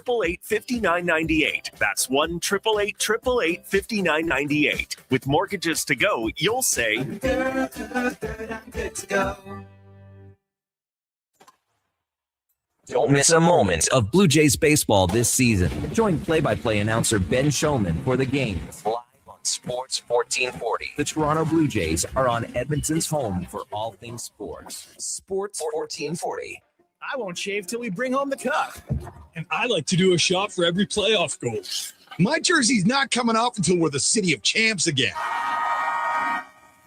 1-888-888-5998. That's 1-888-888-5998. With mortgages to go, you'll say, "Good, I'm good to go." Don't miss a moment of Blue Jays baseball this season. Join play-by-play announcer Ben Shulman for the games live on Sports 1440. The Toronto Blue Jays are on Edmonton's home for all things sports. Sports 1440. I won't shave till we bring home the cup. And I like to do a shot for every playoff goal. My jersey's not coming off until we're the city of champs again.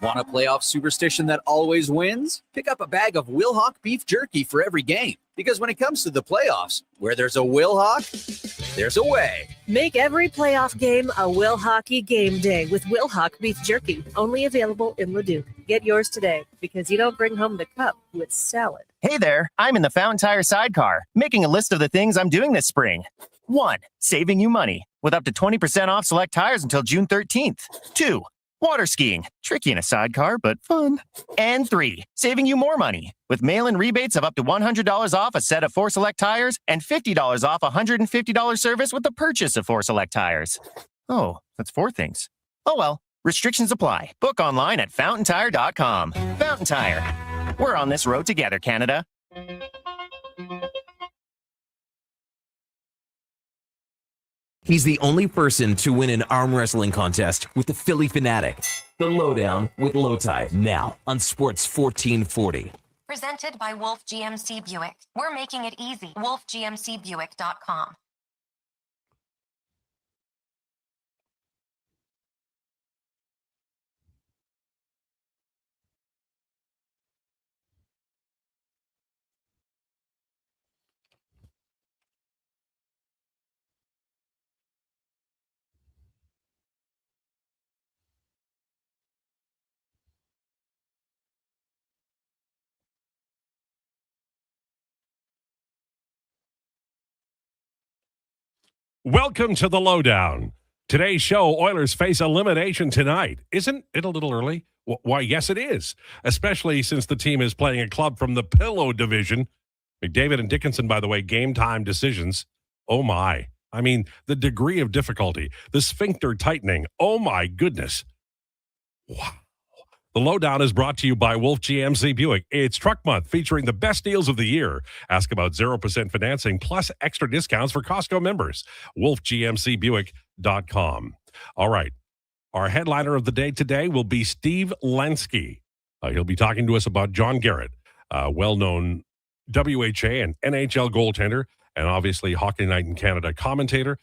Want a playoff superstition that always wins? Pick up a bag of Wilhauk beef jerky for every game. Because when it comes to the playoffs, where there's a Wilhauk, there's a way. Make every playoff game a Will Hockey game day with Wilhauk beef jerky. Only available in Leduc. Get yours today because you don't bring home the cup with salad. Hey there, I'm in the Fountain Tire sidecar, making a list of the things I'm doing this spring. 1. Saving you money with up to 20% off select tires until June 13th. 2. Water skiing, tricky in a sidecar, but fun. And 3, saving you more money with mail-in rebates of up to $100 off a set of 4 select tires and $50 off a $150 service with the purchase of 4 select tires. Oh, that's 4 things. Oh well, restrictions apply. Book online at fountaintire.com. Fountain Tire. We're on this road together, Canada. He's the only person to win an arm wrestling contest with the Philly Fanatic. The Lowdown with Lowetide, now on Sports 1440. Presented by Wolf GMC Buick. We're making it easy. WolfGMCBuick.com. Welcome to the Lowdown. Today's show, Oilers face elimination tonight. Isn't it a little early? Why, yes, it is, especially since the team is playing a club from the Pillow Division. McDavid and Dickinson, by the way, game time decisions. Oh, my. I mean, the degree of difficulty, the sphincter tightening. Oh, my goodness. Wow. The Lowdown is brought to you by Wolf GMC Buick. It's Truck Month, featuring the best deals of the year. Ask about 0% financing plus extra discounts for Costco members. WolfGMCBuick.com. All right. Our headliner of the day today will be Steve Lenski. He'll be talking to us about John Garrett, well-known WHA and NHL goaltender, and obviously Hockey Night in Canada commentator.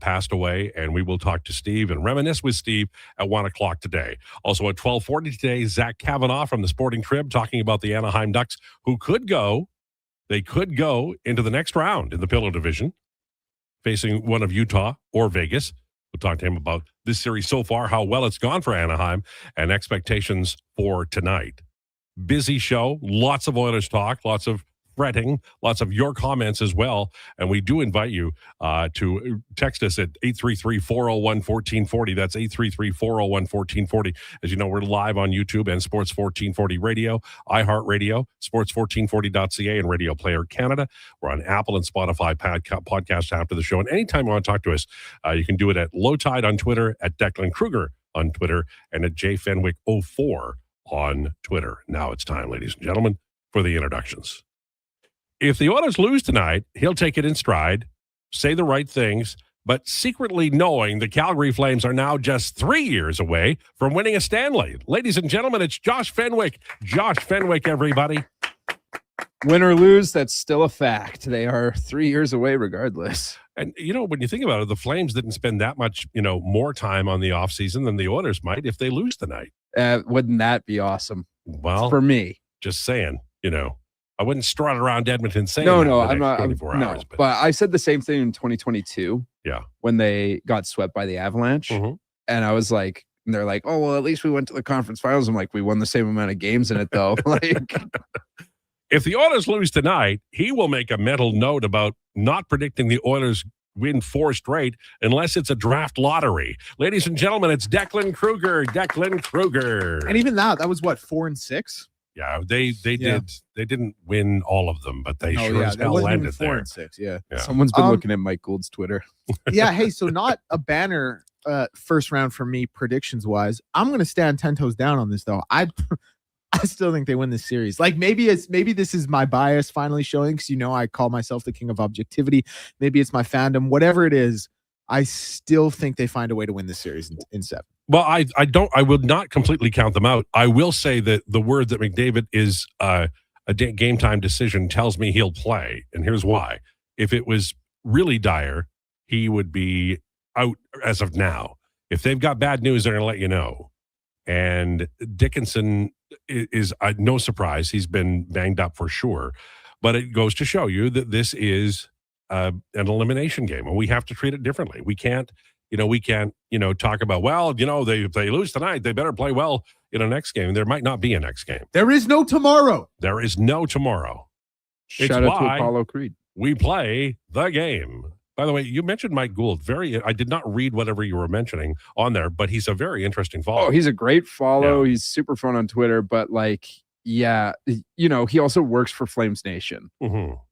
Passed away, and we will talk to Steve and reminisce with Steve at 1 o'clock today. Also at 12:40 today, Zach Kavanaugh from the Sporting Trib talking about the Anaheim Ducks, who could go into the next round in the Pillow Division, facing one of Utah or Vegas. We'll talk to him about this series so far, how well it's gone for Anaheim, and expectations for tonight. Busy show, lots of Oilers talk, lots of fretting, lots of your comments as well. And we do invite you to text us at 833-401-1440. That's 833-401-1440. As you know, we're live on YouTube and Sports 1440 Radio, iHeartRadio, sports1440.ca, and Radio Player Canada. We're on Apple and Spotify podcast after the show. And anytime you want to talk to us, you can do it at Lowetide on Twitter, at Declan Krueger on Twitter, and at jfenwick04 on Twitter. Now it's time, ladies and gentlemen, for the introductions. If the Oilers lose tonight, he'll take it in stride, say the right things, but secretly knowing the Calgary Flames are now just 3 years away from winning a Stanley. Ladies and gentlemen, it's Josh Fenwick. Josh Fenwick, everybody. Win or lose, that's still a fact. They are 3 years away regardless. And, when you think about it, the Flames didn't spend that much, more time on the offseason than the Oilers might if they lose tonight. Wouldn't that be awesome? Well, for me. Just saying, I wouldn't strut around Edmonton saying no, I'm not. 24 hours, but I said the same thing in 2022. Yeah, when they got swept by the Avalanche, and I was like, and they're like, "Oh well, at least we went to the conference finals." I'm like, "We won the same amount of games in it, though." If the Oilers lose tonight, he will make a mental note about not predicting the Oilers win 4 straight unless it's a draft lottery. Ladies and gentlemen, it's Declan Krueger. Declan Krueger, and even that was what 4 and 6. Yeah, they didn't win all of them, but they sure as that hell wasn't even landed 4 there. and 6. Yeah. Someone's been looking at Mike Gould's Twitter. Yeah. Hey, so not a banner first round for me predictions wise. I'm going to stand 10 toes down on this though. I still think they win this series. Like maybe this is my bias finally showing, because I call myself the king of objectivity. Maybe it's my fandom. Whatever it is, I still think they find a way to win this series in 7. Well, I would not completely count them out. I will say that the word that McDavid is a game time decision tells me he'll play, and here's why. If it was really dire, he would be out as of now. If they've got bad news, they're going to let you know. And Dickinson is no surprise. He's been banged up for sure, but it goes to show you that this is an elimination game, and we have to treat it differently. We can't talk about, if they lose tonight, they better play well in a next game. There might not be a next game. There is no tomorrow. There is no tomorrow. Shout out to Apollo Creed. We play the game. By the way, you mentioned Mike Gould. I did not read whatever you were mentioning on there, but he's a very interesting follow. Oh, he's a great follow. Yeah. He's super fun on Twitter, but he also works for Flames Nation,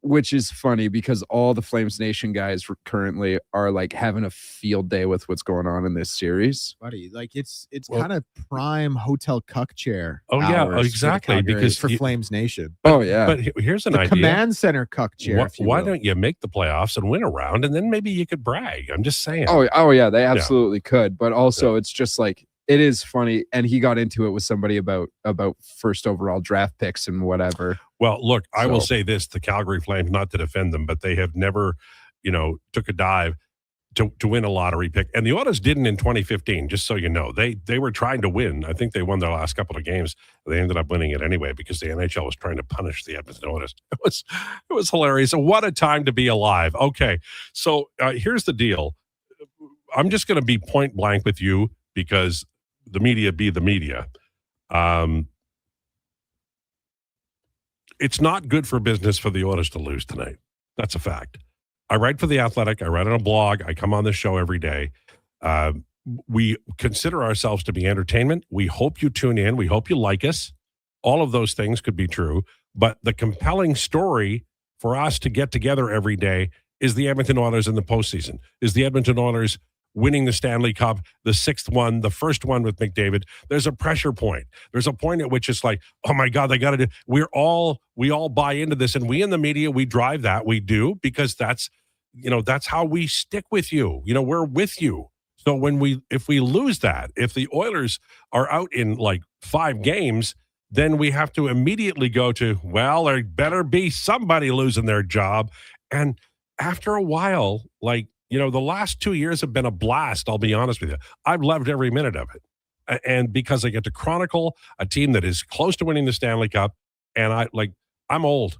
which is funny because all the Flames Nation guys currently are having a field day with what's going on in this series. Buddy, it's kind of prime hotel cuck chair. Oh yeah, exactly. Because for Flames Nation. Oh yeah. But here's an idea. Command center cuck chair. Why don't you make the playoffs and win a round, and then maybe you could brag? I'm just saying. Oh yeah, they absolutely could. But also, it's just it is funny, and he got into it with somebody about first overall draft picks and whatever. Well, look, I will say this: the Calgary Flames, not to defend them, but they have never, took a dive to win a lottery pick, and the Oilers didn't in 2015. Just so you know, they were trying to win. I think they won their last couple of games. They ended up winning it anyway because the NHL was trying to punish the Edmonton Oilers. It was hilarious. What a time to be alive. Okay, so here's the deal. I'm just going to be point blank with you because the media be the media. It's not good for business for the Oilers to lose tonight. That's a fact. I write for The Athletic. I write on a blog. I come on this show every day. We consider ourselves to be entertainment. We hope you tune in. We hope you like us. All of those things could be true. But the compelling story for us to get together every day is the Edmonton Oilers in the postseason, is the Edmonton Oilers winning the Stanley Cup, the 6th one, the first one with McDavid. There's a pressure point. There's a point at which it's like, oh my God, they got to do. We all buy into this, and we in the media, we drive that. We do, because that's how we stick with you. We're with you. So if we lose that, if the Oilers are out in 5 games, then we have to immediately go to, well, there better be somebody losing their job. And after a while, the last 2 years have been a blast, I'll be honest with you. I've loved every minute of it. And because I get to chronicle a team that is close to winning the Stanley Cup, and I'm old.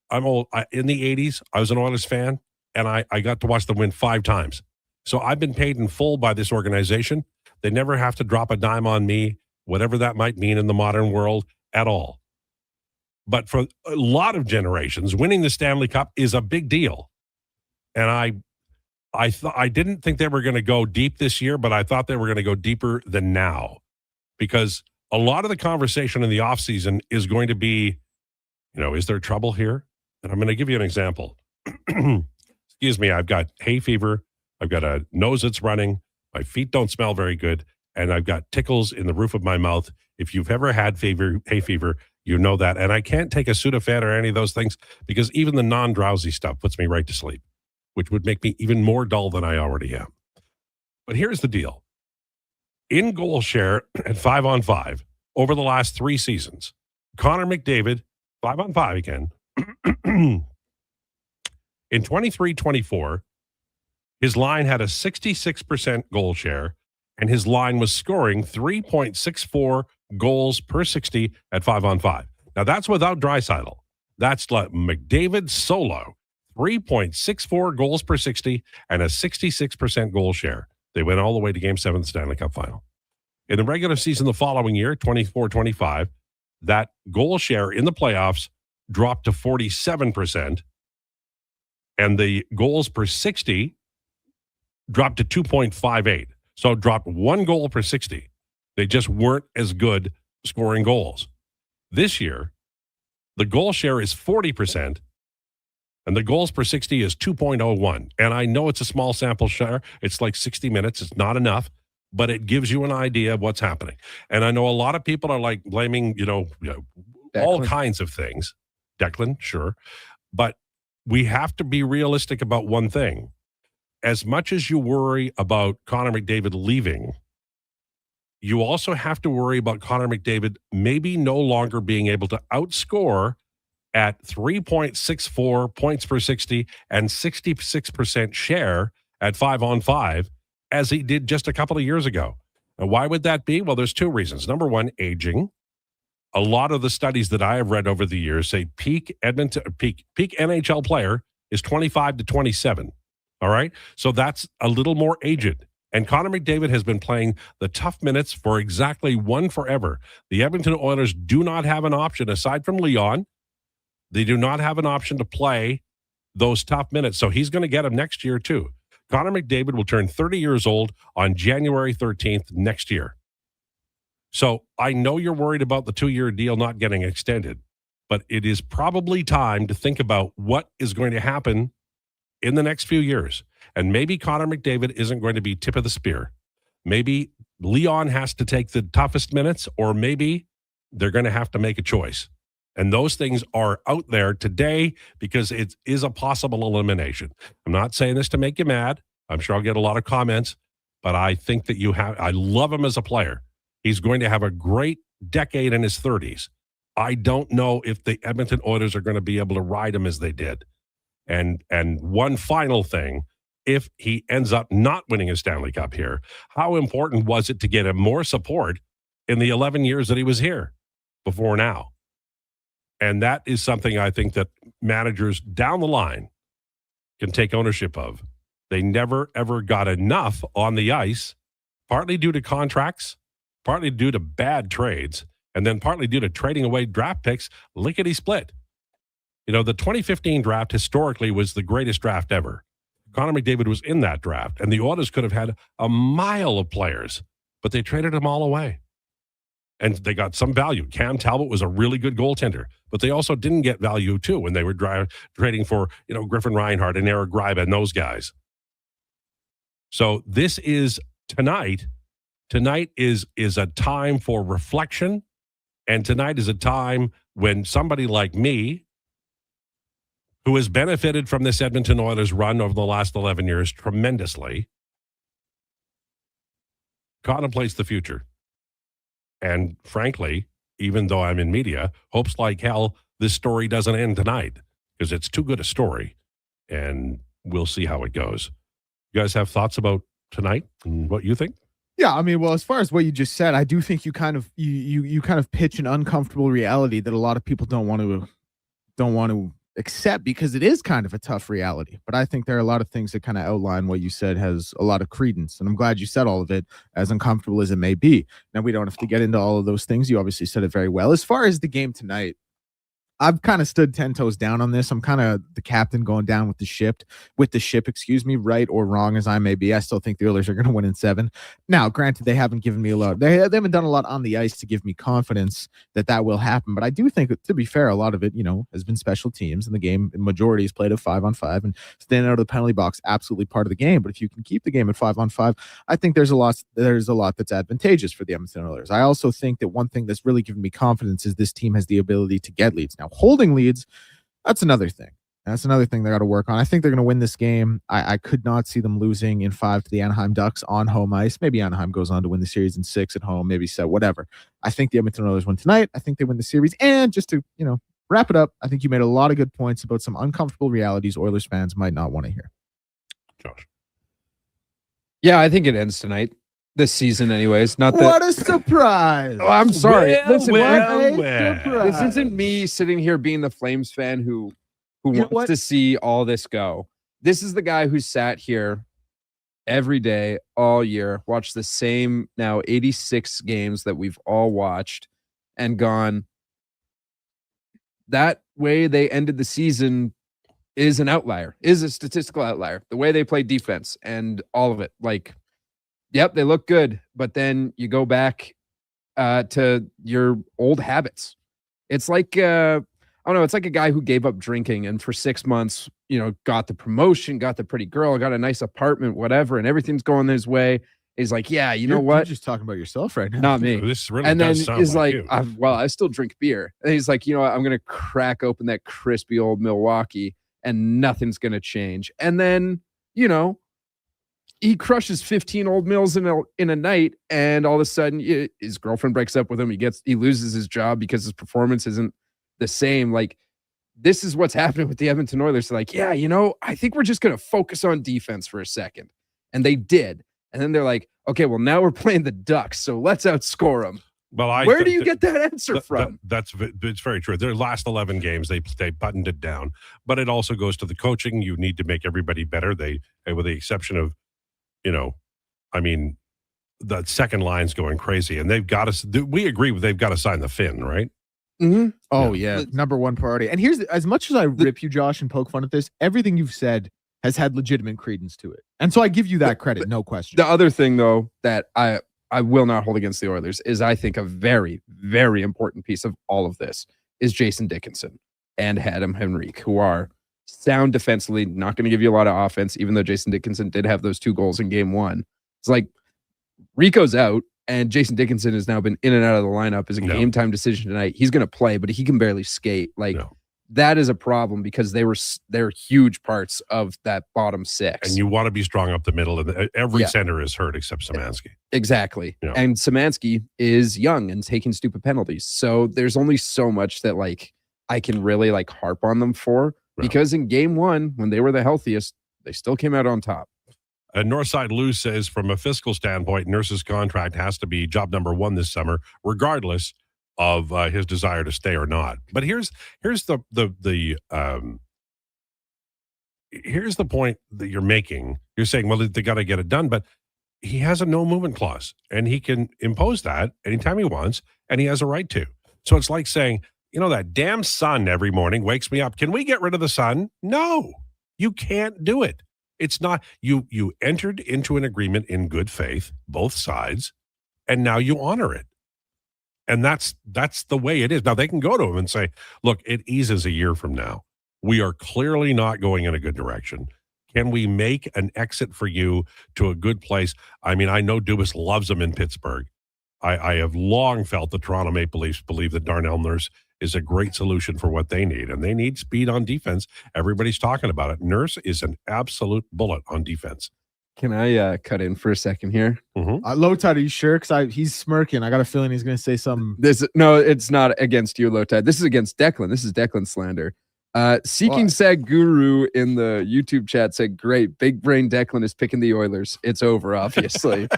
In the 80s, I was an Oilers fan, and I got to watch them win 5 times. So I've been paid in full by this organization. They never have to drop a dime on me, whatever that might mean in the modern world at all. But for a lot of generations, winning the Stanley Cup is a big deal. And I didn't think they were going to go deep this year, but I thought they were going to go deeper than now, because a lot of the conversation in the offseason is going to be, is there trouble here? And I'm going to give you an example. Excuse me. I've got hay fever. I've got a nose that's running. My feet don't smell very good. And I've got tickles in the roof of my mouth. If you've ever had hay fever, you know that. And I can't take a Sudafed or any of those things, because even the non-drowsy stuff puts me right to sleep, which would make me even more dull than I already am. But here's the deal. In goal share at 5-on-5 over the last 3 seasons, Connor McDavid, 5-on-5 again, in 23-24, his line had a 66% goal share, and his line was scoring 3.64 goals per 60 at 5-on-5. Now, that's without Draisaitl. That's McDavid solo. 3.64 goals per 60 and a 66% goal share. They went all the way to Game 7 of the Stanley Cup Final. In the regular season the following year, 24-25, that goal share in the playoffs dropped to 47%, and the goals per 60 dropped to 2.58. So it dropped 1 goal per 60. They just weren't as good scoring goals. This year, the goal share is 40%, and the goals per 60 is 2.01. And I know it's a small sample share. It's like 60 minutes. It's not enough, but it gives you an idea of what's happening. And I know a lot of people are like blaming, all kinds of things. Declan, sure. But we have to be realistic about one thing. As much as you worry about Connor McDavid leaving, you also have to worry about Connor McDavid maybe no longer being able to outscore at 3.64 points per 60 and 66% share at 5-on-5 as he did just a couple of years ago. And why would that be? Well, there's two reasons. Number one, aging. A lot of the studies that I have read over the years say peak NHL player is 25 to 27. All right. So that's a little more aged. And Connor McDavid has been playing the tough minutes for exactly one forever. The Edmonton Oilers do not have an option aside from Leon. They do not have an option to play those tough minutes. So he's going to get them next year too. Connor McDavid will turn 30 years old on January 13th next year. So I know you're worried about the 2-year deal not getting extended, but it is probably time to think about what is going to happen in the next few years. And maybe Connor McDavid isn't going to be tip of the spear. Maybe Leon has to take the toughest minutes, or maybe they're going to have to make a choice. And those things are out there today because it is a possible elimination. I'm not saying this to make you mad. I'm sure I'll get a lot of comments, but I think that I love him as a player. He's going to have a great decade in his 30s. I don't know if the Edmonton Oilers are going to be able to ride him as they did. And one final thing, if he ends up not winning a Stanley Cup here, how important was it to get him more support in the 11 years that he was here before now? And that is something I think that managers down the line can take ownership of. They never, ever got enough on the ice, partly due to contracts, partly due to bad trades, and then partly due to trading away draft picks, lickety-split. The 2015 draft historically was the greatest draft ever. Connor McDavid was in that draft, and the Oilers could have had a mile of players, but they traded them all away. And they got some value. Cam Talbot was a really good goaltender, but they also didn't get value too when they were trading for, Griffin Reinhart and Eric Greiba and those guys. So this is tonight. Tonight is a time for reflection, and tonight is a time when somebody like me, who has benefited from this Edmonton Oilers run over the last 11 years tremendously, contemplates the future. And frankly, even though I'm in media, hopes like hell this story doesn't end tonight because it's too good a story, and we'll see how it goes. You guys have thoughts about tonight and what you think? Yeah, I mean, well, as far as what you just said, I do think you kind of pitch an uncomfortable reality that a lot of people don't want to accept because it is kind of a tough reality. But I think there are a lot of things that kind of outline what you said has a lot of credence. And I'm glad you said all of it, as uncomfortable as it may be. Now, we don't have to get into all of those things. You obviously said it very well. As far as the game tonight, I've kind of stood 10 toes down on this. I'm kind of the captain going down with the ship, right or wrong as I may be. I still think the Oilers are going to win in 7. Now, granted, they haven't given me a lot. They haven't done a lot on the ice to give me confidence that will happen. But I do think, to be fair, a lot of it, has been special teams, and the game, the majority is played at 5-on-5, and staying out of the penalty box, absolutely part of the game. But if you can keep the game at 5-on-5, I think there's a lot that's advantageous for the Edmonton Oilers. I also think that one thing that's really given me confidence is this team has the ability to get leads. Now, holding leads, that's another thing. That's another thing they got to work on. I think they're going to win this game. I could not see them losing in 5 to the Anaheim Ducks on home ice. Maybe Anaheim goes on to win the series in 6 at home, maybe 7, whatever. I think the Edmonton Oilers win tonight. I think they win the series. And just to, wrap it up, I think you made a lot of good points about some uncomfortable realities Oilers fans might not want to hear. Josh. Yeah, I think it ends tonight. This season, anyways. Not that. What a surprise! Oh, I'm sorry. Listen, surprise. This isn't me sitting here being the Flames fan who wants to see all this go. This is the guy who sat here every day, all year, watched the same now 86 games that we've all watched, and gone, that way they ended the season is an outlier, is a statistical outlier. The way they play defense and all of it, yep, they look good, but then you go back to your old habits. It's like I don't know. It's like a guy who gave up drinking and for 6 months, got the promotion, got the pretty girl, got a nice apartment, whatever, and everything's going his way. He's like, yeah, You're what? just talking about yourself right now. Not me. This really And then does sound he's like like, you. I still drink beer. And he's like, what? I'm going to crack open that crispy old Milwaukee and nothing's going to change. And then, he crushes 15 old mills in a night. And all of a sudden his girlfriend breaks up with him. He loses his job because his performance isn't the same. Like, this is what's happening with the Edmonton Oilers. They're like, yeah, I think we're just going to focus on defense for a second. And they did. And then they're like, okay, well, now we're playing the Ducks, so let's outscore them. Well, Where do you get that answer from? It's very true. Their last 11 games, they buttoned it down, but it also goes to the coaching. You need to make everybody better. They, with the exception of, the second line's going crazy, and they've got to. We agree they've got to sign the Finn, right? Mm-hmm. Oh yeah, number one priority. And here's as much as I rip you, Josh, and poke fun at this, everything you've said has had legitimate credence to it, and so I give you that credit, no question. The other thing, though, that I will not hold against the Oilers is I think a very, very important piece of all of this is Jason Dickinson and Adam Henrique, who are sound defensively, not going to give you a lot of offense, even though Jason Dickinson did have those 2 goals in game 1. It's like Rico's out, and Jason Dickinson has now been in and out of the lineup as a game time decision tonight. He's going to play, but he can barely skate. That is a problem because they're huge parts of that bottom 6. And you want to be strong up the middle, and every center is hurt except Szymanski. Exactly. Yeah. And Szymanski is young and taking stupid penalties. So there's only so much that I can really harp on them for, because in game 1, when they were the healthiest, they still came out on top. Northside Lou says, from a fiscal standpoint, Nurse's contract has to be job number 1 this summer, regardless of his desire to stay or not. But here's the point that you're making. You're saying, well, they got to get it done, but he has a no movement clause, and he can impose that anytime he wants, and he has a right to. So it's like saying, that damn sun every morning wakes me up. Can we get rid of the sun? No, you can't do it. It's not, you entered into an agreement in good faith, both sides, and now you honor it. And that's the way it is. Now, they can go to him and say, look, it eases a year from now. We are clearly not going in a good direction. Can we make an exit for you to a good place? I mean, I know Dubas loves him in Pittsburgh. I have long felt the Toronto Maple Leafs believe that Darnell Nurse is a great solution for what they need, and they need speed on defense. Everybody's talking about it. Nurse is an absolute bullet on defense. Can I cut in for a second here? Mm-hmm. Lowetide, are you sure? Because he's smirking. I got a feeling he's going to say something. No, it's not against you, Lowetide. This is against Declan. This is Declan slander. Seeking Sag Guru in the YouTube chat said, great, big brain Declan is picking the Oilers. It's over, obviously.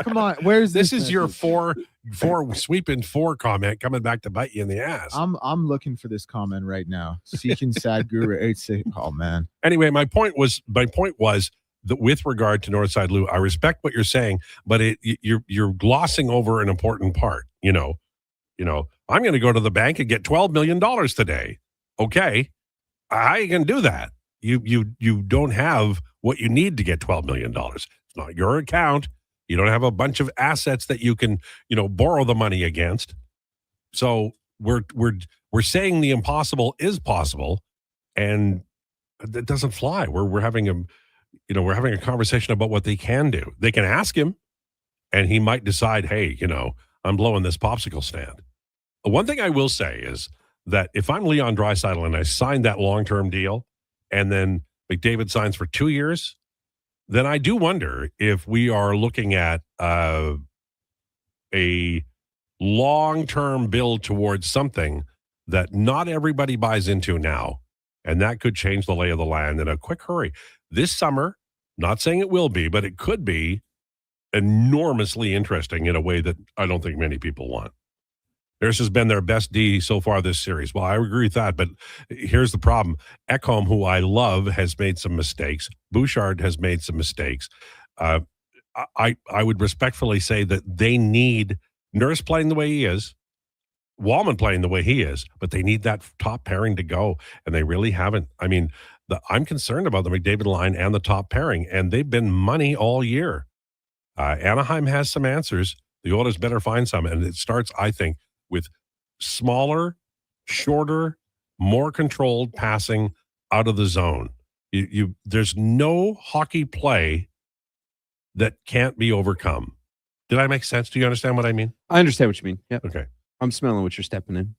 Come on, where's this is your four sweeping 4 comment coming back to bite you in the ass. I'm looking for this comment right now. Seeking Sad Guru 86. Oh man. Anyway, my point was that with regard to Northside Lou, I respect what you're saying, but you're glossing over an important part. I'm going to go to the bank and get $12 million today. Okay, how you can do that? You don't have what you need to get $12 million. It's not your account. You don't have a bunch of assets that you can, borrow the money against. So we're saying the impossible is possible, and it doesn't fly. We're having a conversation about what they can do. They can ask him, and he might decide, hey, I'm blowing this popsicle stand. One thing I will say is that if I'm Leon Draisaitl and I signed that long-term deal, and then McDavid signs for 2 years, then I do wonder if we are looking at a long-term build towards something that not everybody buys into now, and that could change the lay of the land in a quick hurry. This summer, not saying it will be, but it could be enormously interesting in a way that I don't think many people want. Theirs has been their best D so far this series. Well, I agree with that, but here's the problem. Ekholm, who I love, has made some mistakes. Bouchard has made some mistakes. I would respectfully say that they need Nurse playing the way he is, Wallman playing the way he is, but they need that top pairing to go, and they really haven't. I mean, I'm concerned about the McDavid line and the top pairing, and they've been money all year. Anaheim has some answers. The Oilers better find some, and it starts, I think, with smaller, shorter, more controlled passing out of the zone. There's no hockey play that can't be overcome. Did I make sense? Do you understand what I mean? I understand what you mean. Yeah. Okay. I'm smelling what you're stepping in.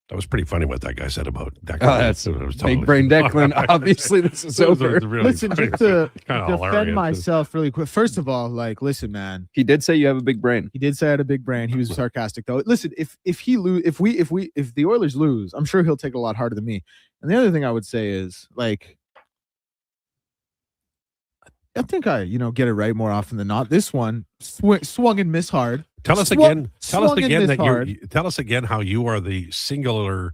That was pretty funny what that guy said about Declan. Oh, that's big brain Declan. Obviously, this is over. Listen, just to defend hilarious. myself really quick. First of all, like, listen, man. He did say you have a big brain. He did say I had a big brain. He was sarcastic though. Listen, if the Oilers lose, I'm sure he'll take it a lot harder than me. And the other thing I would say is, like, I think I, get it right more often than not. This one swung and missed hard. Tell us again how you are the singular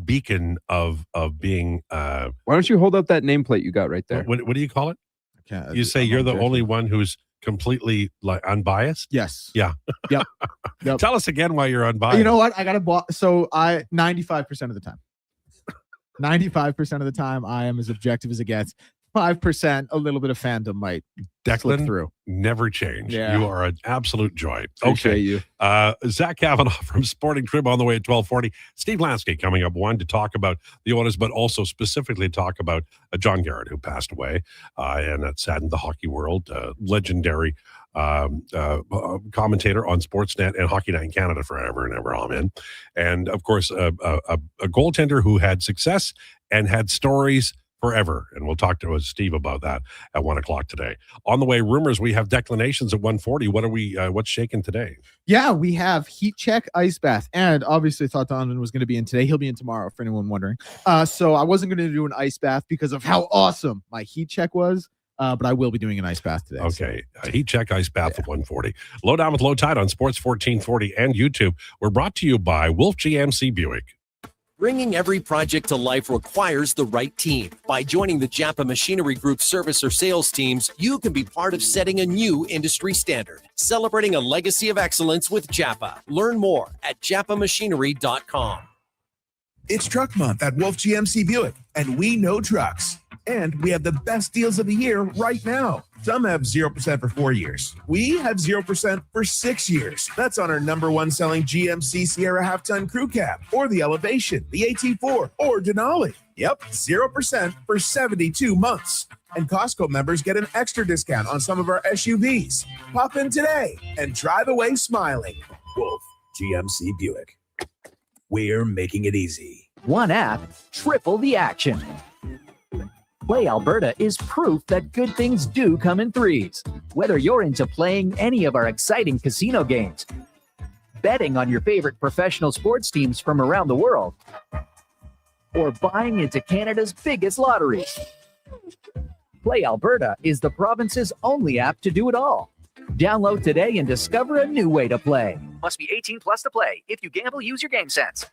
beacon of being. Why don't you hold up that nameplate you got right there? What do you call it? You say you're the only one who's completely unbiased. Yes. Yeah. Yep. Tell us again why you're unbiased. You know what? I got to. So 95% of the time. 95% of the time, I am as objective as it gets. 5%, a little bit of fandom might slip through. Never change. Yeah. You are an absolute joy. Appreciate you. Zach Kavanaugh from Sporting Trib on the way at 12:40. Steve Lansky coming up, one to talk about the Oilers, but also specifically talk about John Garrett, who passed away, and that saddened the hockey world. Legendary commentator on Sportsnet and Hockey Night in Canada forever and ever. Amen. And of course, a goaltender who had success and had stories forever. And we'll talk to Steve about that at 1:00 today. On the way, rumors, we have declinations at 1:40. What's shaking today? Yeah, we have heat check, ice bath, and obviously thought Donovan was going to be in today. He'll be in tomorrow for anyone wondering. So I wasn't going to do an ice bath because of how awesome my heat check was. But I will be doing an ice bath today. Okay. Heat check, ice bath at 1:40. Lowdown with Lowetide on Sports 1440 and YouTube. We're brought to you by Wolf GMC Buick. Bringing every project to life requires the right team. By joining the Japa Machinery Group service or sales teams, you can be part of setting a new industry standard. Celebrating a legacy of excellence with Japa. Learn more at japamachinery.com. It's Truck Month at Wolf GMC Buick, and we know trucks. And we have the best deals of the year right now. Some have 0% for 4 years. We have 0% for 6 years. That's on our #1 selling GMC Sierra half-ton crew cab, or the Elevation, the AT4, or Denali. Yep, 0% for 72 months. And Costco members get an extra discount on some of our SUVs. Pop in today and drive away smiling. Wolf GMC Buick. We're making it easy. One app, triple the action. Play Alberta is proof that good things do come in threes. Whether you're into playing any of our exciting casino games, betting on your favorite professional sports teams from around the world, or buying into Canada's biggest lotteries, Play Alberta is the province's only app to do it all. Download today and discover a new way to play. Must be 18 plus to play. If you gamble, use your game sense.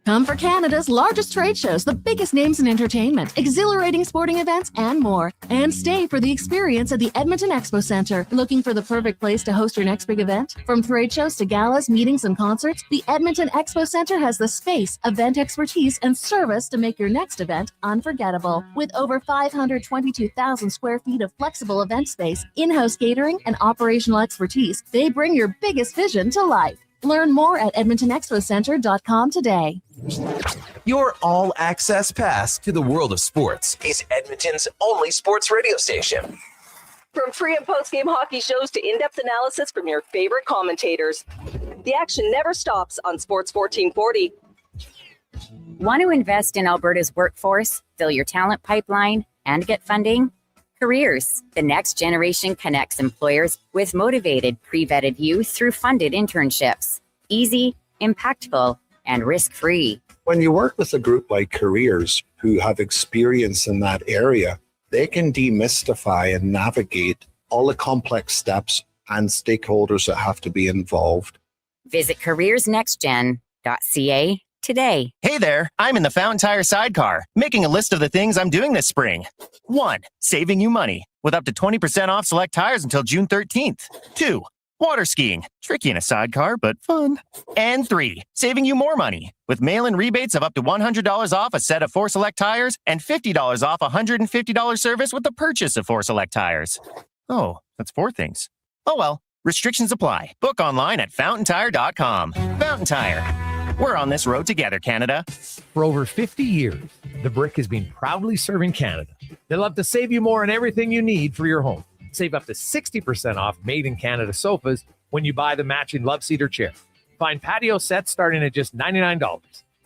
Come for Canada's largest trade shows, the biggest names in entertainment, exhilarating sporting events, and more. And stay for the experience at the Edmonton Expo Centre. Looking for the perfect place to host your next big event? From trade shows to galas, meetings, and concerts, the Edmonton Expo Centre has the space, event expertise, and service to make your next event unforgettable. With over 522,000 square feet of flexible event space, in-house catering, and operational expertise, they bring your biggest vision to life. Learn more at edmontonexpocenter.com today. Your all-access pass to the world of sports is Edmonton's only sports radio station. From pre- and post-game hockey shows to in-depth analysis from your favorite commentators, the action never stops on Sports 1440. Want to invest in Alberta's workforce, fill your talent pipeline, and get funding? Careers, the next generation connects employers with motivated, pre-vetted youth through funded internships. Easy, impactful, and risk-free. When you work with a group like Careers who have experience in that area, they can demystify and navigate all the complex steps and stakeholders that have to be involved. Visit careersnextgen.ca today. Hey there, I'm in the Fountain Tire sidecar, making a list of the things I'm doing this spring. 1, saving you money with up to 20% off select tires until June 13th. 2, water skiing, tricky in a sidecar, but fun. And 3, saving you more money with mail-in rebates of up to $100 off a set of 4 select tires and $50 off a $150 service with the purchase of 4 select tires. Oh, that's 4 things. Oh well, Restrictions apply. Book online at fountaintire.com. Fountain Tire. We're on this road together, Canada. For over 50 years, The Brick has been proudly serving Canada. They love to save you more on everything you need for your home. Save up to 60% off made in Canada sofas when you buy the matching love seat or chair. Find patio sets starting at just $99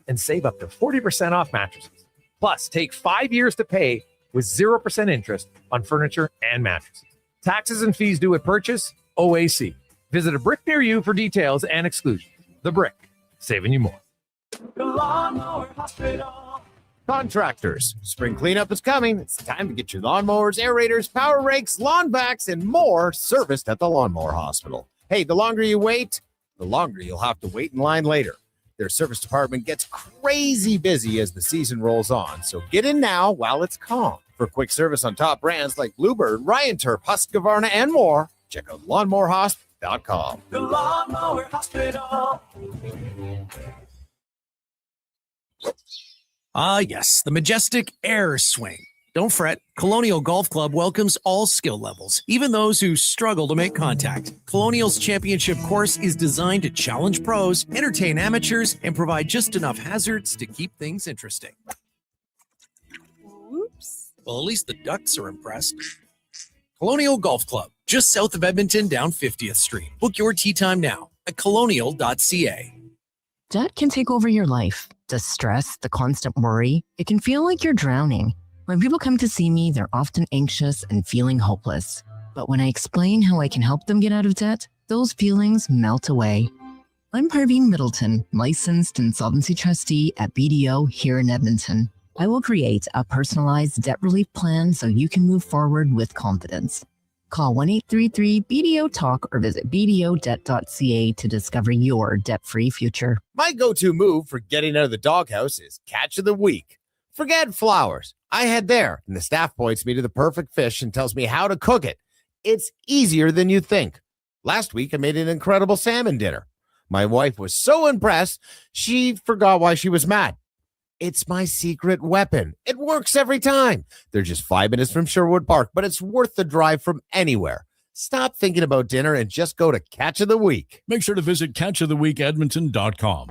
and save up to 40% off mattresses. Plus, take 5 years to pay with 0% interest on furniture and mattresses. Taxes and fees due at purchase, OAC. Visit a Brick near you for details and exclusions. The Brick, saving you more. The Lawnmower Hospital. Contractors, spring cleanup is coming. It's time to get your lawnmowers, aerators, power rakes, lawn vacs, and more serviced at the Lawnmower Hospital. Hey, the longer you wait, the longer you'll have to wait in line later. Their service department gets crazy busy as the season rolls on, so get in now while it's calm. For quick service on top brands like Bluebird, Ryan Turf, Husqvarna, and more, check out lawnmowerhosp.com. The Lawnmower Hospital. Ah, yes, the majestic air swing. Don't fret, Colonial Golf Club welcomes all skill levels, even those who struggle to make contact. Colonial's championship course is designed to challenge pros, entertain amateurs, and provide just enough hazards to keep things interesting. Oops. Well, at least the Ducks are impressed. Colonial Golf Club, just south of Edmonton down 50th Street. Book your tee time now at colonial.ca. Debt can take over your life. The stress, the constant worry, it can feel like you're drowning. When people come to see me, they're often anxious and feeling hopeless. But when I explain how I can help them get out of debt, those feelings melt away. I'm Parveen Middleton, licensed insolvency trustee at BDO here in Edmonton. I will create a personalized debt relief plan so you can move forward with confidence. Call 1-833-BDO-TALK or visit bdodebt.ca to discover your debt-free future. My go-to move for getting out of the doghouse is catch of the week. Forget flowers. I head there, and the staff points me to the perfect fish and tells me how to cook it. It's easier than you think. Last week, I made an incredible salmon dinner. My wife was so impressed, she forgot why she was mad. It's my secret weapon. It works every time. They're just 5 minutes from Sherwood Park, but it's worth the drive from anywhere. Stop thinking about dinner and just go to Catch of the Week. Make sure to visit catchoftheweekedmonton.com.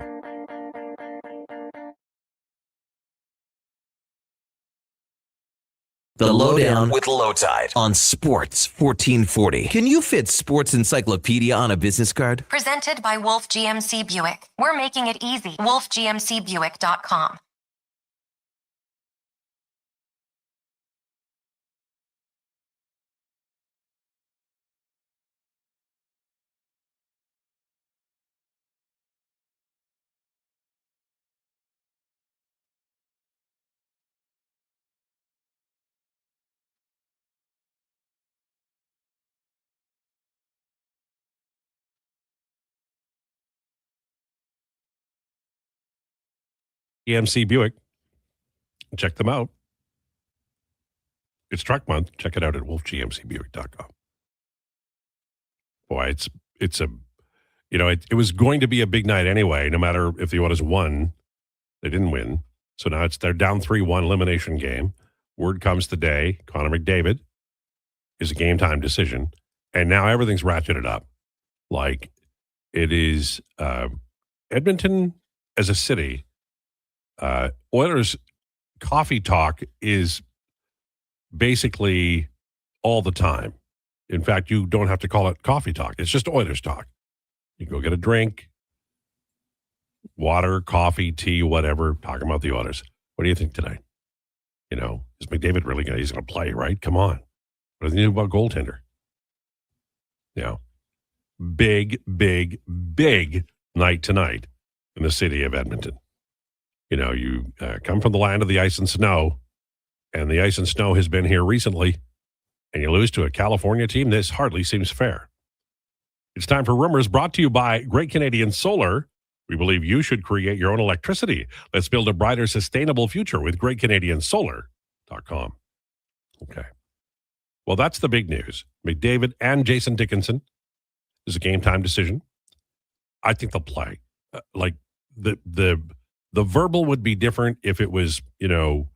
The Lowdown with Lowetide on Sports 1440. Can you fit Sports Encyclopedia on a business card? Presented by Wolf GMC Buick. We're making it easy. WolfGMCBuick.com. GMC Buick. Check them out. It's truck month. Check it out at wolfgmcbuick.com. Boy, it's a, you know, it was going to be a big night anyway, no matter if the Oilers won. They didn't win. So now they're down 3-1 elimination game. Word comes today, Connor McDavid is a game time decision. And now everything's ratcheted up. Like it is Edmonton as a city. Oilers coffee talk is basically all the time. In fact, you don't have to call it coffee talk. It's just Oilers talk. You go get a drink, water, coffee, tea, whatever, talking about the Oilers. What do you think tonight? You know, is McDavid really he's going to play, right? Come on. What do you think about goaltender? You know, big night tonight in the city of Edmonton. You know, you come from the land of the ice and snow, and the ice and snow has been here recently, and you lose to a California team. This hardly seems fair. It's time for Rumors, brought to you by Great Canadian Solar. We believe you should create your own electricity. Let's build a brighter, sustainable future with GreatCanadianSolar.com. Okay. Well, that's the big news. McDavid and Jason Dickinson is a game time decision. I think they'll play. Like the verbal would be different if it was, you know,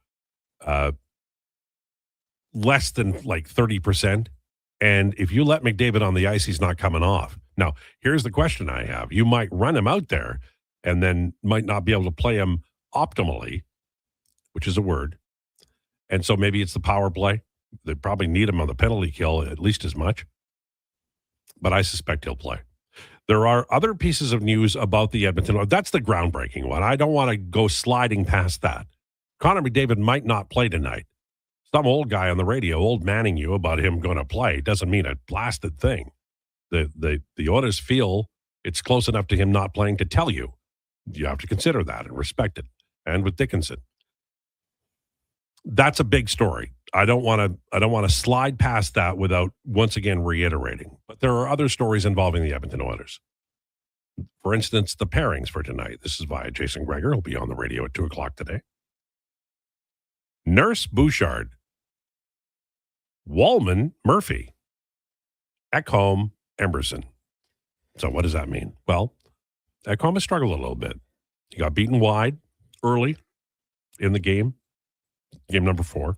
less than like 30%. And if you let McDavid on the ice, he's not coming off. Now, here's the question I have. You might run him out there and then might not be able to play him optimally, which is a word. And so maybe it's the power play. They probably need him on the penalty kill at least as much. But I suspect he'll play. There are other pieces of news about the Edmonton. That's the groundbreaking one. I don't want to go sliding past that. Connor McDavid might not play tonight. Some old guy on the radio, old manning you about him going to play doesn't mean a blasted thing. The Oilers feel it's close enough to him not playing to tell you. You have to consider that and respect it. And with Dickinson, that's a big story. I don't want to slide past that without once again reiterating. But there are other stories involving the Edmonton Oilers. For instance, the pairings for tonight. This is via Jason Gregor. He'll be on the radio at 2:00 today. Nurse Bouchard, Wallman Murphy, Ekholm Emberson. So what does that mean? Well, Ekholm has struggled a little bit. He got beaten wide early in the game number 4.